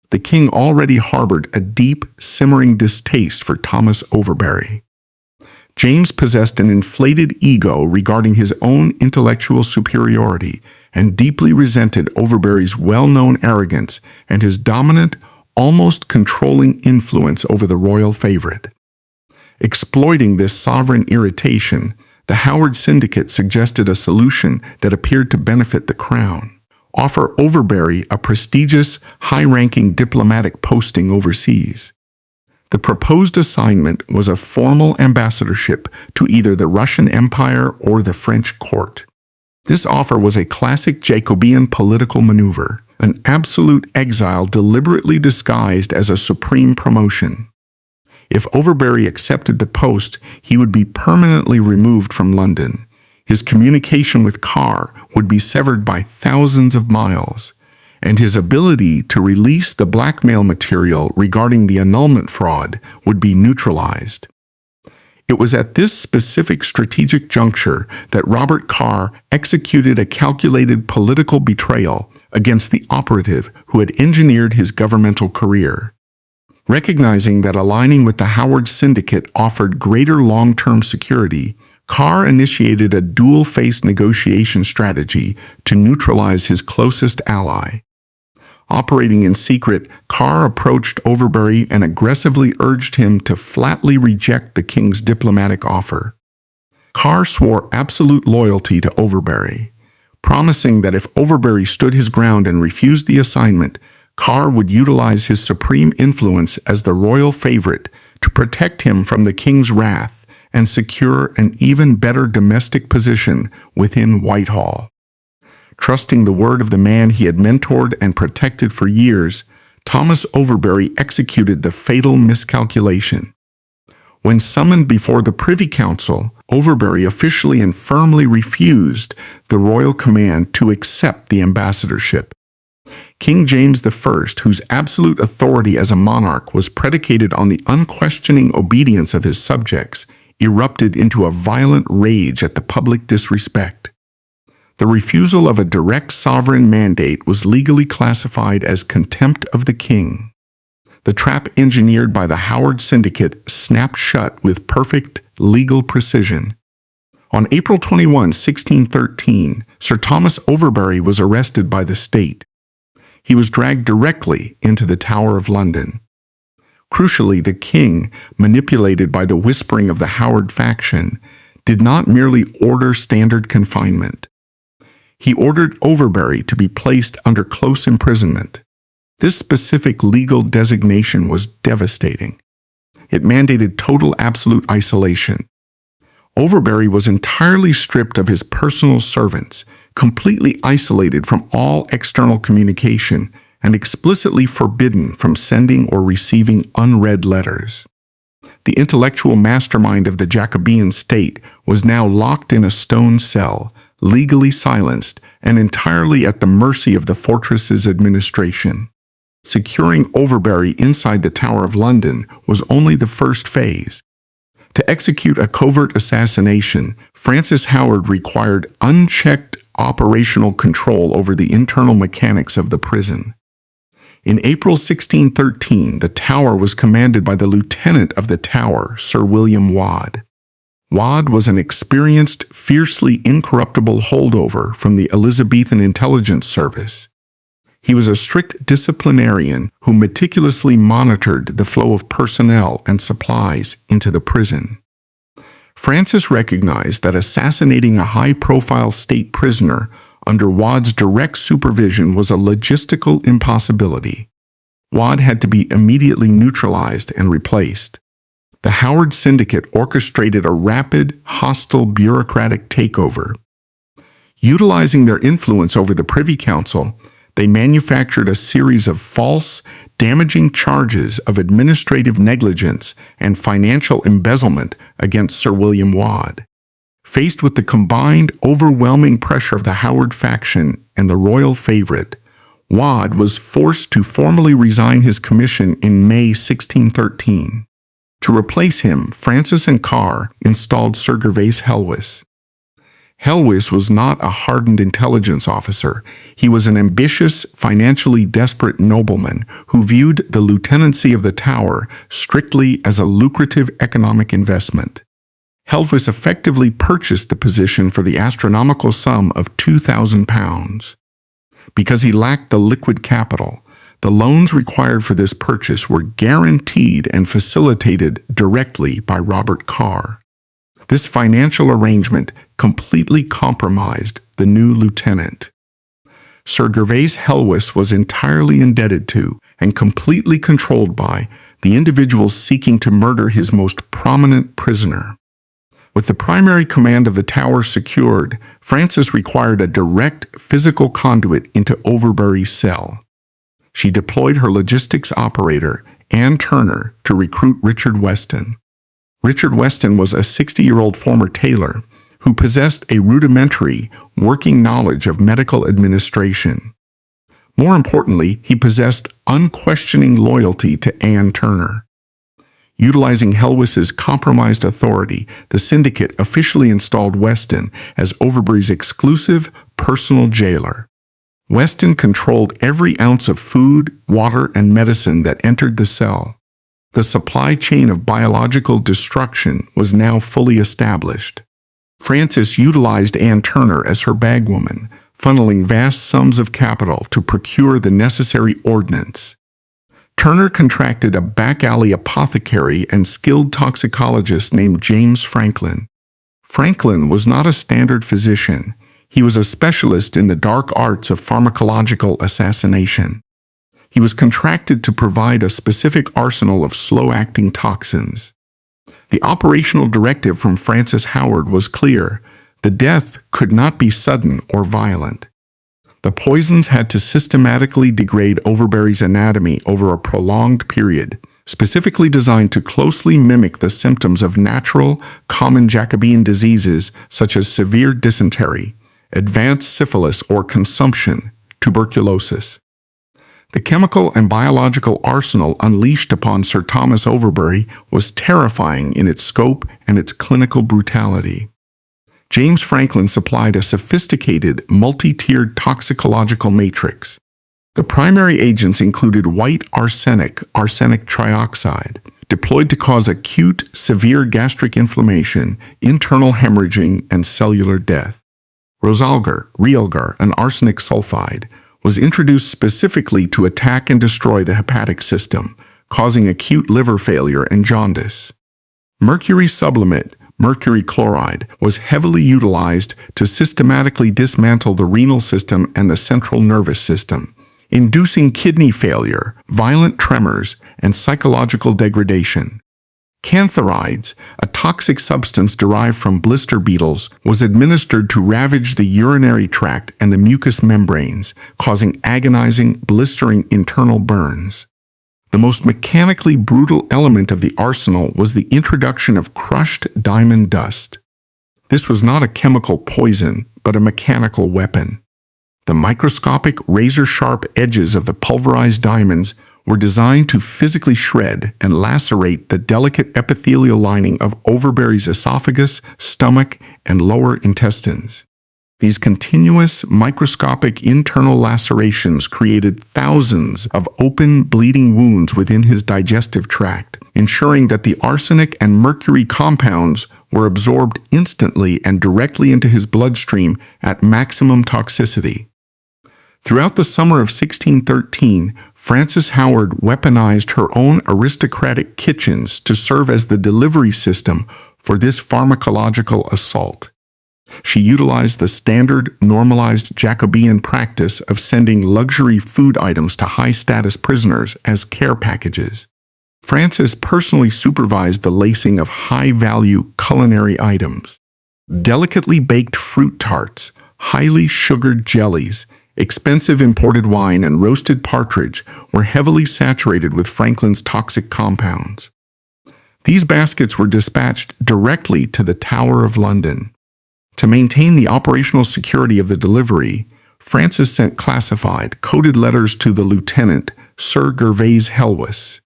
The king already harbored a deep, simmering distaste for Thomas Overbury. James possessed an inflated ego regarding his own intellectual superiority and deeply resented Overbury's well-known arrogance and his dominant, almost controlling influence over the royal favorite. Exploiting this sovereign irritation, the Howard Syndicate suggested a solution that appeared to benefit the crown: offer Overbury a prestigious, high-ranking diplomatic posting overseas. The proposed assignment was a formal ambassadorship to either the Russian Empire or the French court. This offer was a classic Jacobean political maneuver, an absolute exile deliberately disguised as a supreme promotion. If Overbury accepted the post, he would be permanently removed from London. His communication with Carr would be severed by thousands of miles, and his ability to release the blackmail material regarding the annulment fraud would be neutralized. It was at this specific strategic juncture that Robert Carr executed a calculated political betrayal against the operative who had engineered his governmental career. Recognizing that aligning with the Howard Syndicate offered greater long-term security, Carr initiated a dual-faced negotiation strategy to neutralize his closest ally. Operating in secret, Carr approached Overbury and aggressively urged him to flatly reject the king's diplomatic offer. Carr swore absolute loyalty to Overbury, promising that if Overbury stood his ground and refused the assignment, Carr would utilize his supreme influence as the royal favorite to protect him from the king's wrath and secure an even better domestic position within Whitehall. Trusting the word of the man he had mentored and protected for years, Thomas Overbury executed the fatal miscalculation. When summoned before the Privy Council, Overbury officially and firmly refused the royal command to accept the ambassadorship. King James I, whose absolute authority as a monarch was predicated on the unquestioning obedience of his subjects, erupted into a violent rage at the public disrespect. The refusal of a direct sovereign mandate was legally classified as contempt of the king. The trap engineered by the Howard Syndicate snapped shut with perfect legal precision. On April 21, 1613, Sir Thomas Overbury was arrested by the state. He was dragged directly into the Tower of London. Crucially, the king, manipulated by the whispering of the Howard faction, did not merely order standard confinement. He ordered Overbury to be placed under close imprisonment. This specific legal designation was devastating. It mandated total absolute isolation. Overbury was entirely stripped of his personal servants, completely isolated from all external communication, and explicitly forbidden from sending or receiving unread letters. The intellectual mastermind of the Jacobean state was now locked in a stone cell, legally silenced, and entirely at the mercy of the fortress's administration. Securing Overbury inside the Tower of London was only the first phase. To execute a covert assassination, Francis Howard required unchecked operational control over the internal mechanics of the prison. In April 1613, the Tower was commanded by the Lieutenant of the Tower, Sir William Waad. Waad was an experienced, fiercely incorruptible holdover from the Elizabethan intelligence service. He was a strict disciplinarian who meticulously monitored the flow of personnel and supplies into the prison. Francis recognized that assassinating a high-profile state prisoner under Waad's direct supervision was a logistical impossibility. Waad had to be immediately neutralized and replaced. The Howard Syndicate orchestrated a rapid, hostile bureaucratic takeover. Utilizing their influence over the Privy Council, They manufactured a series of false, damaging charges of administrative negligence and financial embezzlement against Sir William Waad. Faced with the combined overwhelming pressure of the Howard faction and the royal favorite, Waad was forced to formally resign his commission in May 1613. To replace him, Francis and Carr installed Sir Gervase Helwys. Helwys was not a hardened intelligence officer. He was an ambitious, financially desperate nobleman who viewed the lieutenancy of the Tower strictly as a lucrative economic investment. Helwys effectively purchased the position for the astronomical sum of £2,000. Because he lacked the liquid capital, the loans required for this purchase were guaranteed and facilitated directly by Robert Carr. This financial arrangement completely compromised the new lieutenant. Sir Gervase Helwys was entirely indebted to and completely controlled by the individuals seeking to murder his most prominent prisoner. With the primary command of the Tower secured, Frances required a direct physical conduit into Overbury's cell. She deployed her logistics operator, Anne Turner, to recruit Richard Weston. Richard Weston was a 60-year-old former tailor who possessed a rudimentary working knowledge of medical administration. More importantly, he possessed unquestioning loyalty to Anne Turner. Utilizing Helwys's compromised authority, the syndicate officially installed Weston as Overbury's exclusive personal jailer. Weston controlled every ounce of food, water, and medicine that entered the cell. The supply chain of biological destruction was now fully established. Frances utilized Anne Turner as her bagwoman, funneling vast sums of capital to procure the necessary ordnance. Turner contracted a back-alley apothecary and skilled toxicologist named James Franklin. Franklin was not a standard physician. He was a specialist in the dark arts of pharmacological assassination. He was contracted to provide a specific arsenal of slow-acting toxins. The operational directive from Francis Howard was clear. The death could not be sudden or violent. The poisons had to systematically degrade Overbury's anatomy over a prolonged period, specifically designed to closely mimic the symptoms of natural, common Jacobean diseases such as severe dysentery, advanced syphilis or consumption, tuberculosis. The chemical and biological arsenal unleashed upon Sir Thomas Overbury was terrifying in its scope and its clinical brutality. James Franklin supplied a sophisticated, multi-tiered toxicological matrix. The primary agents included white arsenic trioxide, deployed to cause acute, severe gastric inflammation, internal hemorrhaging, and cellular death. Realgar, an arsenic sulfide, was introduced specifically to attack and destroy the hepatic system, causing acute liver failure and jaundice. Mercury sublimate, mercury chloride, was heavily utilized to systematically dismantle the renal system and the central nervous system, inducing kidney failure, violent tremors, and psychological degradation. Cantharides, a toxic substance derived from blister beetles, was administered to ravage the urinary tract and the mucous membranes, causing agonizing, blistering internal burns. The most mechanically brutal element of the arsenal was the introduction of crushed diamond dust. This was not a chemical poison, but a mechanical weapon. The microscopic, razor-sharp edges of the pulverized diamonds were designed to physically shred and lacerate the delicate epithelial lining of Overbury's esophagus, stomach, and lower intestines. These continuous, microscopic internal lacerations created thousands of open, bleeding wounds within his digestive tract, ensuring that the arsenic and mercury compounds were absorbed instantly and directly into his bloodstream at maximum toxicity. Throughout the summer of 1613, Frances Howard weaponized her own aristocratic kitchens to serve as the delivery system for this pharmacological assault. She utilized the standard, normalized Jacobean practice of sending luxury food items to high-status prisoners as care packages. Frances personally supervised the lacing of high-value culinary items. Delicately baked fruit tarts, highly sugared jellies, Expensive imported wine and roasted partridge were heavily saturated with Franklin's toxic compounds. These baskets were dispatched directly to the Tower of London. To maintain the operational security of the delivery, Francis sent classified, coded letters to the lieutenant, Sir Gervase Helwys.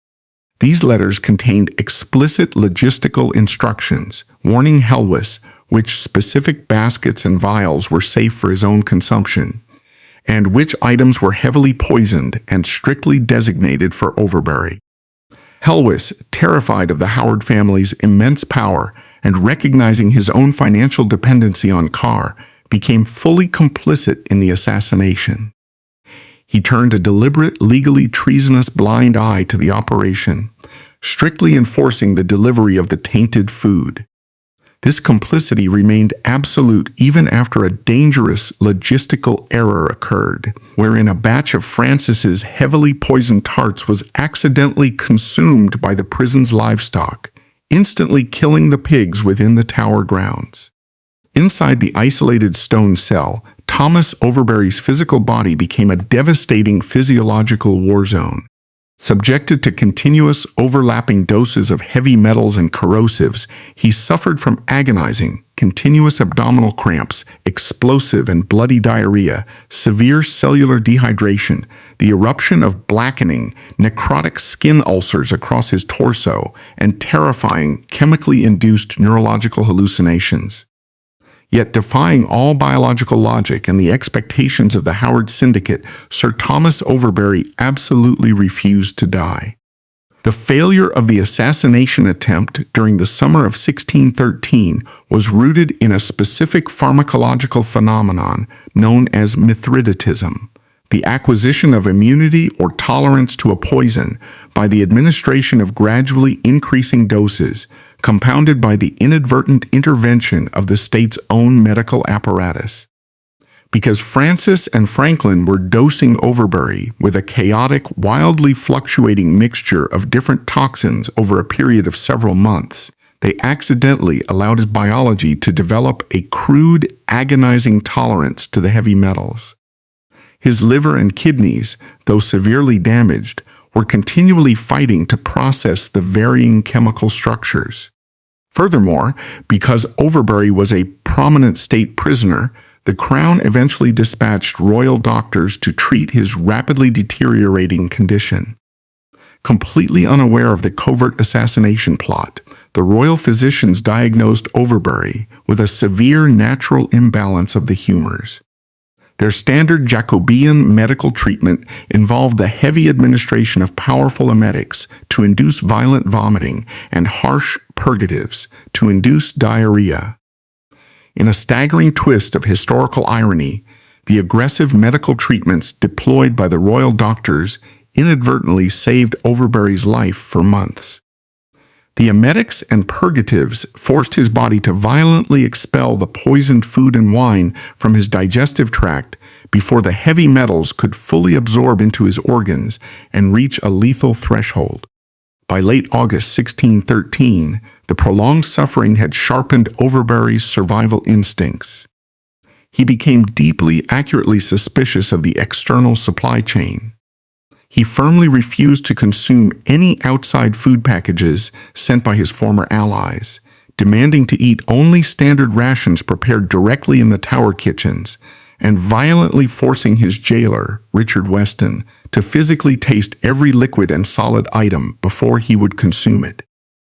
These letters contained explicit logistical instructions, warning Helwys which specific baskets and vials were safe for his own consumption, and which items were heavily poisoned and strictly designated for Overbury. Helwys, terrified of the Howard family's immense power and recognizing his own financial dependency on Carr, became fully complicit in the assassination. He turned a deliberate, legally treasonous blind eye to the operation, strictly enforcing the delivery of the tainted food. This complicity remained absolute even after a dangerous logistical error occurred, wherein a batch of Francis's heavily poisoned tarts was accidentally consumed by the prison's livestock, instantly killing the pigs within the tower grounds. Inside the isolated stone cell, Thomas Overbury's physical body became a devastating physiological war zone. Subjected to continuous overlapping doses of heavy metals and corrosives, he suffered from agonizing, continuous abdominal cramps, explosive and bloody diarrhea, severe cellular dehydration, the eruption of blackening, necrotic skin ulcers across his torso, and terrifying, chemically induced neurological hallucinations. Yet defying all biological logic and the expectations of the Howard Syndicate, Sir Thomas Overbury absolutely refused to die. The failure of the assassination attempt during the summer of 1613 was rooted in a specific pharmacological phenomenon known as mithridatism, the acquisition of immunity or tolerance to a poison by the administration of gradually increasing doses, compounded by the inadvertent intervention of the state's own medical apparatus. Because Francis and Franklin were dosing Overbury with a chaotic, wildly fluctuating mixture of different toxins over a period of several months, they accidentally allowed his biology to develop a crude, agonizing tolerance to the heavy metals. His liver and kidneys, though severely damaged, were continually fighting to process the varying chemical structures. Furthermore, because Overbury was a prominent state prisoner, the Crown eventually dispatched royal doctors to treat his rapidly deteriorating condition. Completely unaware of the covert assassination plot, the royal physicians diagnosed Overbury with a severe natural imbalance of the humors. Their standard Jacobean medical treatment involved the heavy administration of powerful emetics to induce violent vomiting and harsh purgatives to induce diarrhea. In a staggering twist of historical irony, the aggressive medical treatments deployed by the royal doctors inadvertently saved Overbury's life for months. The emetics and purgatives forced his body to violently expel the poisoned food and wine from his digestive tract before the heavy metals could fully absorb into his organs and reach a lethal threshold. By late August 1613, the prolonged suffering had sharpened Overbury's survival instincts. He became deeply, accurately suspicious of the external supply chain. He firmly refused to consume any outside food packages sent by his former allies, demanding to eat only standard rations prepared directly in the Tower kitchens, and violently forcing his jailer, Richard Weston, to physically taste every liquid and solid item before he would consume it.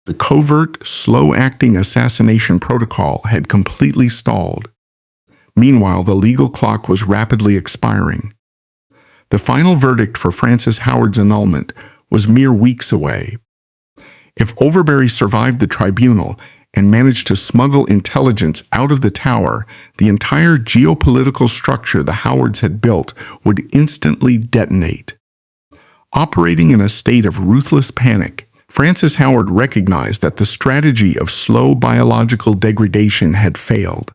The covert, slow-acting assassination protocol had completely stalled. Meanwhile, the legal clock was rapidly expiring. The final verdict for Francis Howard's annulment was mere weeks away. If Overbury survived the tribunal and managed to smuggle intelligence out of the Tower, the entire geopolitical structure the Howards had built would instantly detonate. Operating in a state of ruthless panic, Frances Howard recognized that the strategy of slow biological degradation had failed.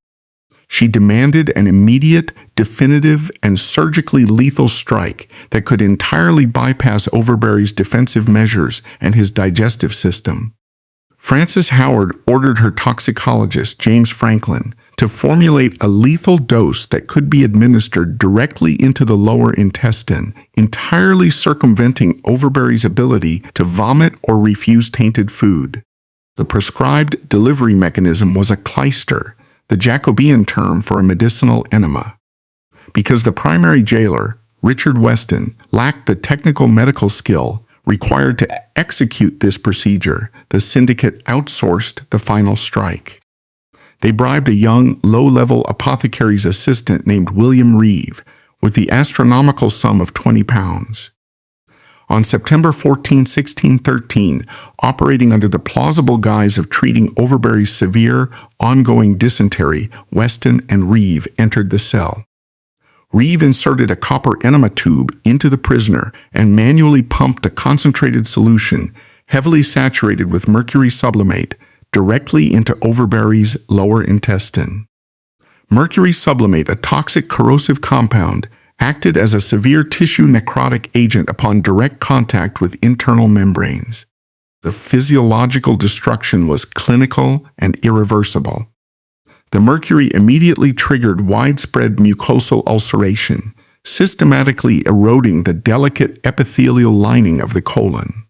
She demanded an immediate, definitive, and surgically lethal strike that could entirely bypass Overbury's defensive measures and his digestive system. Frances Howard ordered her toxicologist, James Franklin, to formulate a lethal dose that could be administered directly into the lower intestine, entirely circumventing Overbury's ability to vomit or refuse tainted food. The prescribed delivery mechanism was a clyster, the Jacobean term for a medicinal enema. Because the primary jailer, Richard Weston, lacked the technical medical skill required to execute this procedure, the syndicate outsourced the final strike. They bribed a young, low-level apothecary's assistant named William Reeve with the astronomical sum of £20. On September 14, 1613, operating under the plausible guise of treating Overbury's severe, ongoing dysentery, Weston and Reeve entered the cell. Reeve inserted a copper enema tube into the prisoner and manually pumped a concentrated solution, heavily saturated with mercury sublimate, directly into Overbury's lower intestine. Mercury sublimate, a toxic corrosive compound, acted as a severe tissue necrotic agent upon direct contact with internal membranes. The physiological destruction was clinical and irreversible. The mercury immediately triggered widespread mucosal ulceration, systematically eroding the delicate epithelial lining of the colon.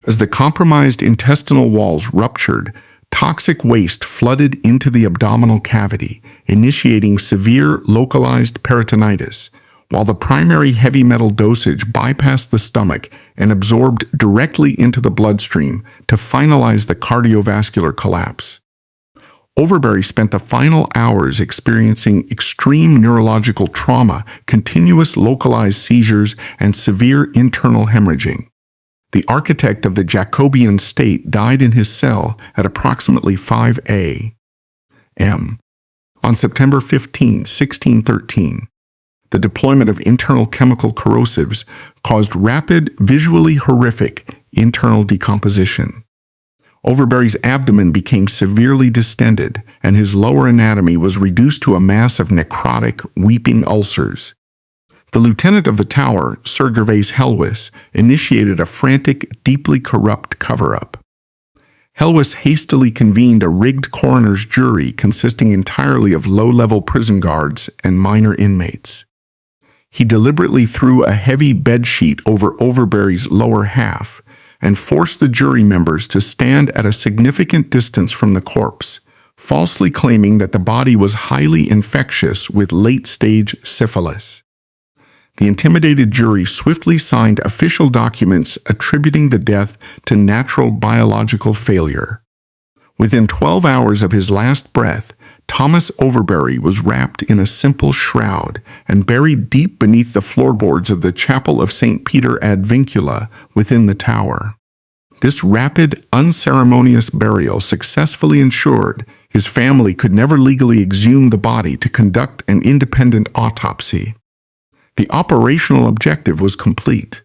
As the compromised intestinal walls ruptured, toxic waste flooded into the abdominal cavity, initiating severe localized peritonitis, while the primary heavy metal dosage bypassed the stomach and absorbed directly into the bloodstream to finalize the cardiovascular collapse. Overbury spent the final hours experiencing extreme neurological trauma, continuous localized seizures, and severe internal hemorrhaging. The architect of the Jacobean state died in his cell at approximately 5 a.m. on September 15, 1613. The deployment of internal chemical corrosives caused rapid, visually horrific internal decomposition. Overbury's abdomen became severely distended, and his lower anatomy was reduced to a mass of necrotic, weeping ulcers. The lieutenant of the tower, Sir Gervase Helwys, initiated a frantic, deeply corrupt cover-up. Helwys hastily convened a rigged coroner's jury consisting entirely of low-level prison guards and minor inmates. He deliberately threw a heavy bedsheet over Overbury's lower half and forced the jury members to stand at a significant distance from the corpse, falsely claiming that the body was highly infectious with late-stage syphilis. The intimidated jury swiftly signed official documents attributing the death to natural biological failure. Within 12 hours of his last breath, Thomas Overbury was wrapped in a simple shroud and buried deep beneath the floorboards of the chapel of St. Peter ad Vincula within the tower. This rapid, unceremonious burial successfully ensured his family could never legally exhume the body to conduct an independent autopsy. The operational objective was complete.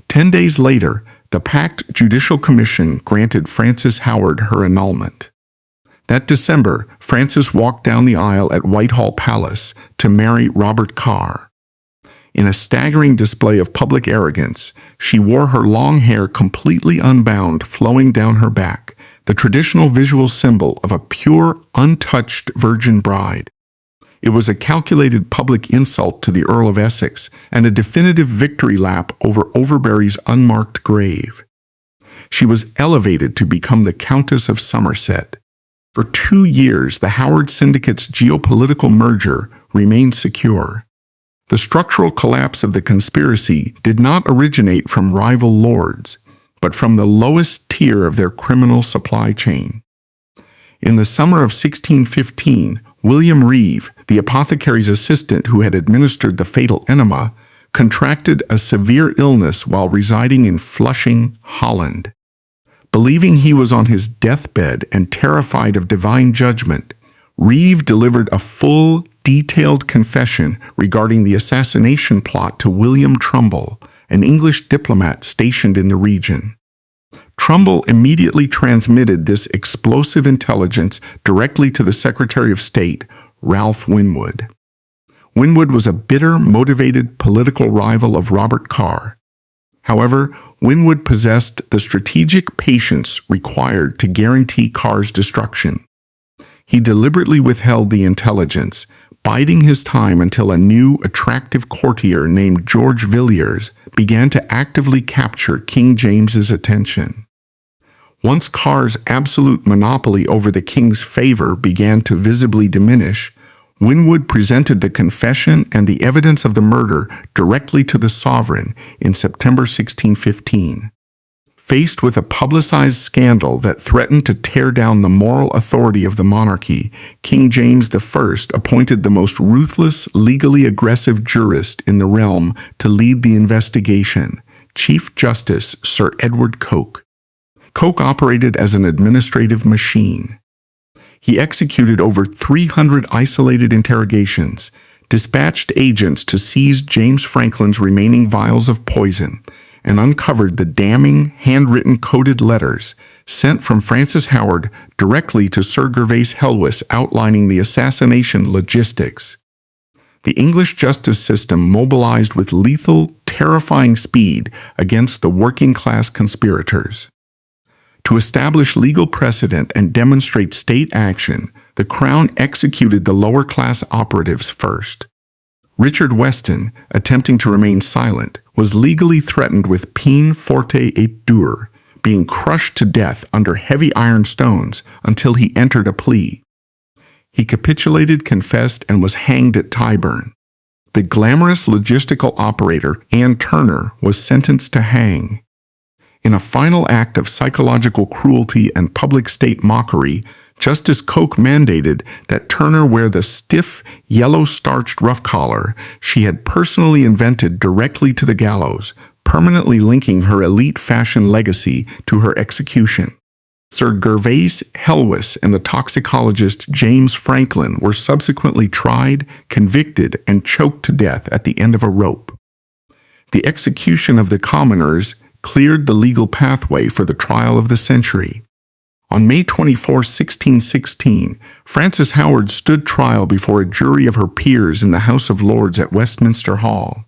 10 days later, the packed Judicial Commission granted Frances Howard her annulment. That December, Frances walked down the aisle at Whitehall Palace to marry Robert Carr. In a staggering display of public arrogance, she wore her long hair completely unbound flowing down her back, the traditional visual symbol of a pure, untouched virgin bride. It was a calculated public insult to the Earl of Essex and a definitive victory lap over Overbury's unmarked grave. She was elevated to become the Countess of Somerset. For 2 years, the Howard Syndicate's geopolitical merger remained secure. The structural collapse of the conspiracy did not originate from rival lords, but from the lowest tier of their criminal supply chain. In the summer of 1615, William Reeve, the apothecary's assistant who had administered the fatal enema, contracted a severe illness while residing in Flushing, Holland. Believing he was on his deathbed and terrified of divine judgment, Reeve delivered a full, detailed confession regarding the assassination plot to William Trumbull, an English diplomat stationed in the region. Trumbull immediately transmitted this explosive intelligence directly to the Secretary of State, Ralph Winwood. Winwood was a bitter, motivated political rival of Robert Carr. However, Winwood possessed the strategic patience required to guarantee Carr's destruction. He deliberately withheld the intelligence, biding his time until a new, attractive courtier named George Villiers began to actively capture King James's attention. Once Carr's absolute monopoly over the king's favor began to visibly diminish, Winwood presented the confession and the evidence of the murder directly to the sovereign in September 1615. Faced with a publicized scandal that threatened to tear down the moral authority of the monarchy, King James I appointed the most ruthless, legally aggressive jurist in the realm to lead the investigation, Chief Justice Sir Edward Coke. Coke operated as an administrative machine. He executed over 300 isolated interrogations, dispatched agents to seize James Franklin's remaining vials of poison, and uncovered the damning, handwritten coded letters sent from Francis Howard directly to Sir Gervase Helwyss outlining the assassination logistics. The English justice system mobilized with lethal, terrifying speed against the working-class conspirators. To establish legal precedent and demonstrate state action, the Crown executed the lower-class operatives first. Richard Weston, attempting to remain silent, was legally threatened with peine forte et dure, being crushed to death under heavy iron stones until he entered a plea. He capitulated, confessed, and was hanged at Tyburn. The glamorous logistical operator, Anne Turner, was sentenced to hang. In a final act of psychological cruelty and public state mockery, Justice Coke mandated that Turner wear the stiff, yellow-starched rough collar she had personally invented directly to the gallows, permanently linking her elite fashion legacy to her execution. Sir Gervase Helwyss and the toxicologist James Franklin were subsequently tried, convicted, and choked to death at the end of a rope. The execution of the commoners cleared the legal pathway for the trial of the century. On May 24, 1616, Frances Howard stood trial before a jury of her peers in the House of Lords at Westminster Hall.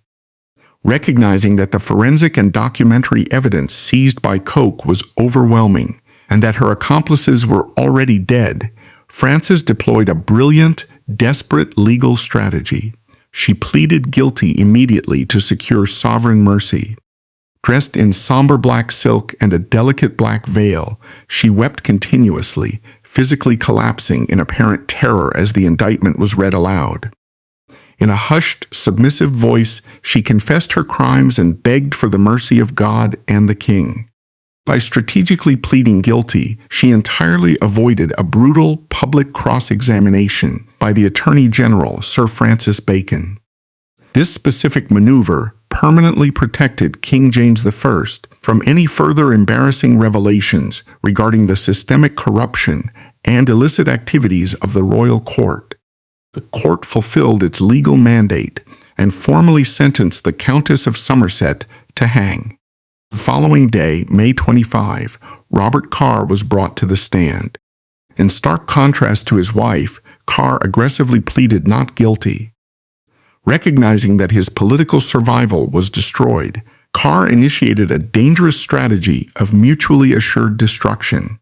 Recognizing that the forensic and documentary evidence seized by Coke was overwhelming, and that her accomplices were already dead, Frances deployed a brilliant, desperate legal strategy. She pleaded guilty immediately to secure sovereign mercy. Dressed in somber black silk and a delicate black veil, she wept continuously, physically collapsing in apparent terror as the indictment was read aloud. In a hushed, submissive voice, she confessed her crimes and begged for the mercy of God and the king. By strategically pleading guilty, she entirely avoided a brutal public cross-examination by the Attorney General, Sir Francis Bacon. This specific maneuver permanently protected King James I from any further embarrassing revelations regarding the systemic corruption and illicit activities of the royal court. The court fulfilled its legal mandate and formally sentenced the Countess of Somerset to hang. The following day, May 25, Robert Carr was brought to the stand. In stark contrast to his wife, Carr aggressively pleaded not guilty. Recognizing that his political survival was destroyed, Carr initiated a dangerous strategy of mutually assured destruction.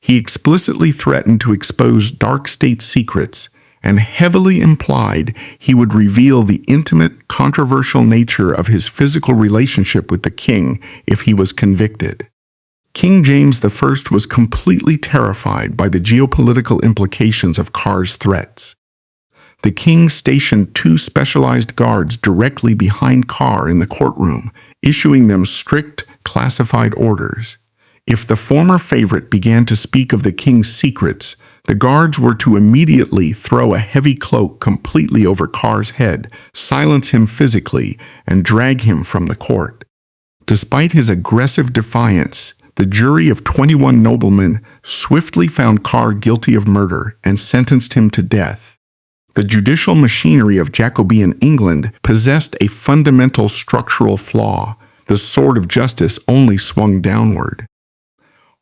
He explicitly threatened to expose dark state secrets and heavily implied he would reveal the intimate, controversial nature of his physical relationship with the king if he was convicted. King James I was completely terrified by the geopolitical implications of Carr's threats. The king stationed 2 specialized guards directly behind Carr in the courtroom, issuing them strict, classified orders. If the former favorite began to speak of the king's secrets, the guards were to immediately throw a heavy cloak completely over Carr's head, silence him physically, and drag him from the court. Despite his aggressive defiance, the jury of 21 noblemen swiftly found Carr guilty of murder and sentenced him to death. The judicial machinery of Jacobean England possessed a fundamental structural flaw. The sword of justice only swung downward.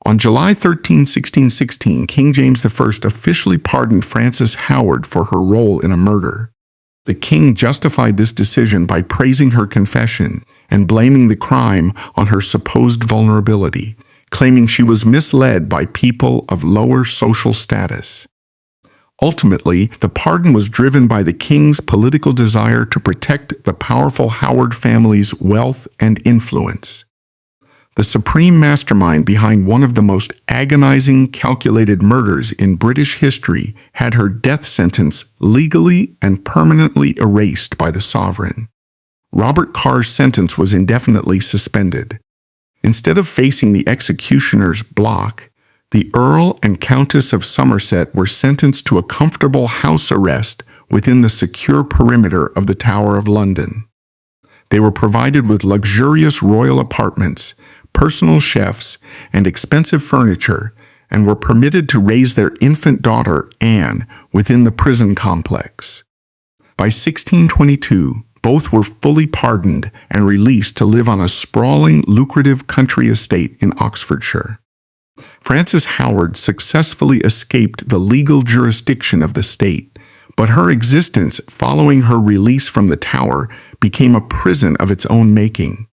On July 13, 1616, King James I officially pardoned Frances Howard for her role in a murder. The king justified this decision by praising her confession and blaming the crime on her supposed vulnerability, claiming she was misled by people of lower social status. Ultimately, the pardon was driven by the king's political desire to protect the powerful Howard family's wealth and influence. The supreme mastermind behind one of the most agonizing, calculated murders in British history had her death sentence legally and permanently erased by the sovereign. Robert Carr's sentence was indefinitely suspended. Instead of facing the executioner's block, the Earl and Countess of Somerset were sentenced to a comfortable house arrest within the secure perimeter of the Tower of London. They were provided with luxurious royal apartments, personal chefs, and expensive furniture, and were permitted to raise their infant daughter, Anne, within the prison complex. By 1622, both were fully pardoned and released to live on a sprawling, lucrative country estate in Oxfordshire. Frances Howard successfully escaped the legal jurisdiction of the state, but her existence following her release from the Tower became a prison of its own making.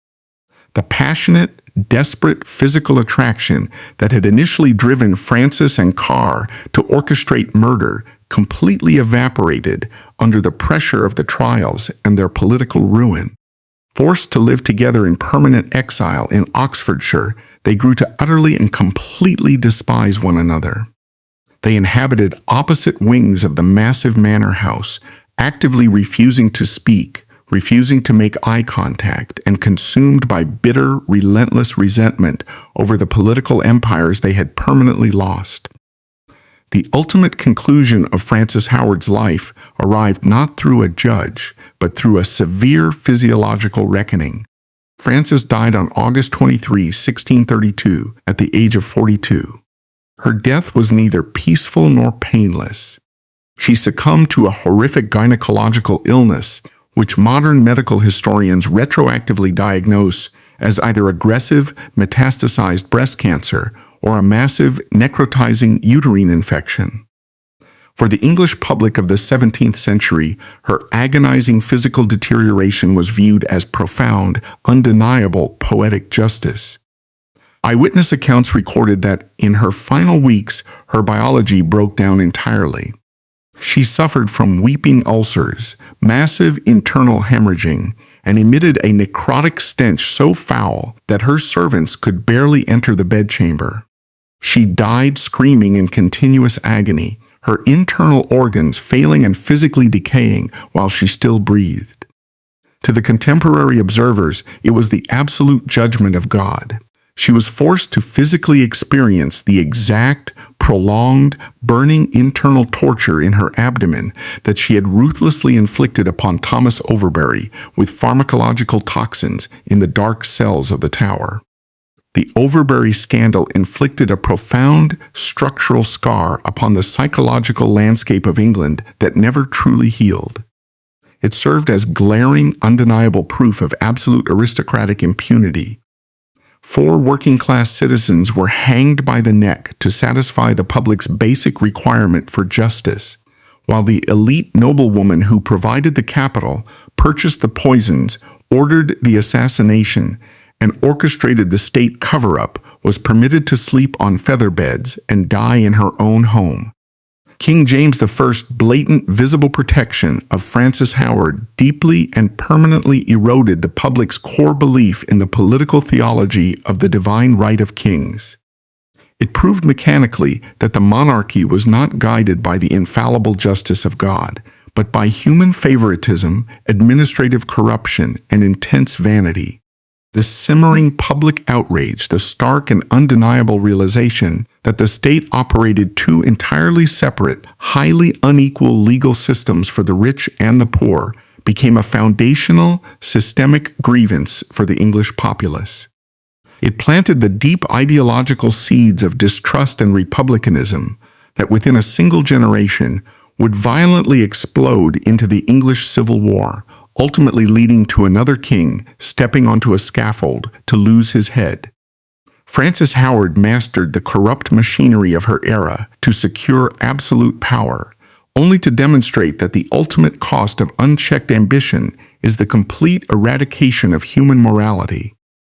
The passionate, desperate physical attraction that had initially driven Frances and Carr to orchestrate murder completely evaporated under the pressure of the trials and their political ruin. Forced to live together in permanent exile in Oxfordshire, they grew to utterly and completely despise one another. They inhabited opposite wings of the massive manor house, actively refusing to speak, refusing to make eye contact, and consumed by bitter, relentless resentment over the political empires they had permanently lost. The ultimate conclusion of Frances Howard's life arrived not through a judge, but through a severe physiological reckoning. Frances died on August 23, 1632, at the age of 42. Her death was neither peaceful nor painless. She succumbed to a horrific gynecological illness, which modern medical historians retroactively diagnose as either aggressive metastasized breast cancer or a massive necrotizing uterine infection. For the English public of the 17th century, her agonizing physical deterioration was viewed as profound, undeniable poetic justice. Eyewitness accounts recorded that, in her final weeks, her biology broke down entirely. She suffered from weeping ulcers, massive internal hemorrhaging, and emitted a necrotic stench so foul that her servants could barely enter the bedchamber. She died screaming in continuous agony, her internal organs failing and physically decaying while she still breathed. To the contemporary observers, it was the absolute judgment of God. She was forced to physically experience the exact, prolonged, burning internal torture in her abdomen that she had ruthlessly inflicted upon Thomas Overbury with pharmacological toxins in the dark cells of the Tower. The Overbury scandal inflicted a profound structural scar upon the psychological landscape of England that never truly healed. It served as glaring, undeniable proof of absolute aristocratic impunity. 4 working-class citizens were hanged by the neck to satisfy the public's basic requirement for justice, while the elite noblewoman who provided the capital, purchased the poisons, ordered the assassination, and orchestrated the state cover-up, was permitted to sleep on feather beds and die in her own home. King James I's blatant visible protection of Frances Howard deeply and permanently eroded the public's core belief in the political theology of the divine right of kings. It proved mechanically that the monarchy was not guided by the infallible justice of God, but by human favoritism, administrative corruption, and intense vanity. The simmering public outrage, the stark and undeniable realization that the state operated 2 entirely separate, highly unequal legal systems for the rich and the poor, became a foundational, systemic grievance for the English populace. It planted the deep ideological seeds of distrust and republicanism that within a single generation would violently explode into the English Civil War, ultimately leading to another king stepping onto a scaffold to lose his head. Frances Howard mastered the corrupt machinery of her era to secure absolute power, only to demonstrate that the ultimate cost of unchecked ambition is the complete eradication of human morality.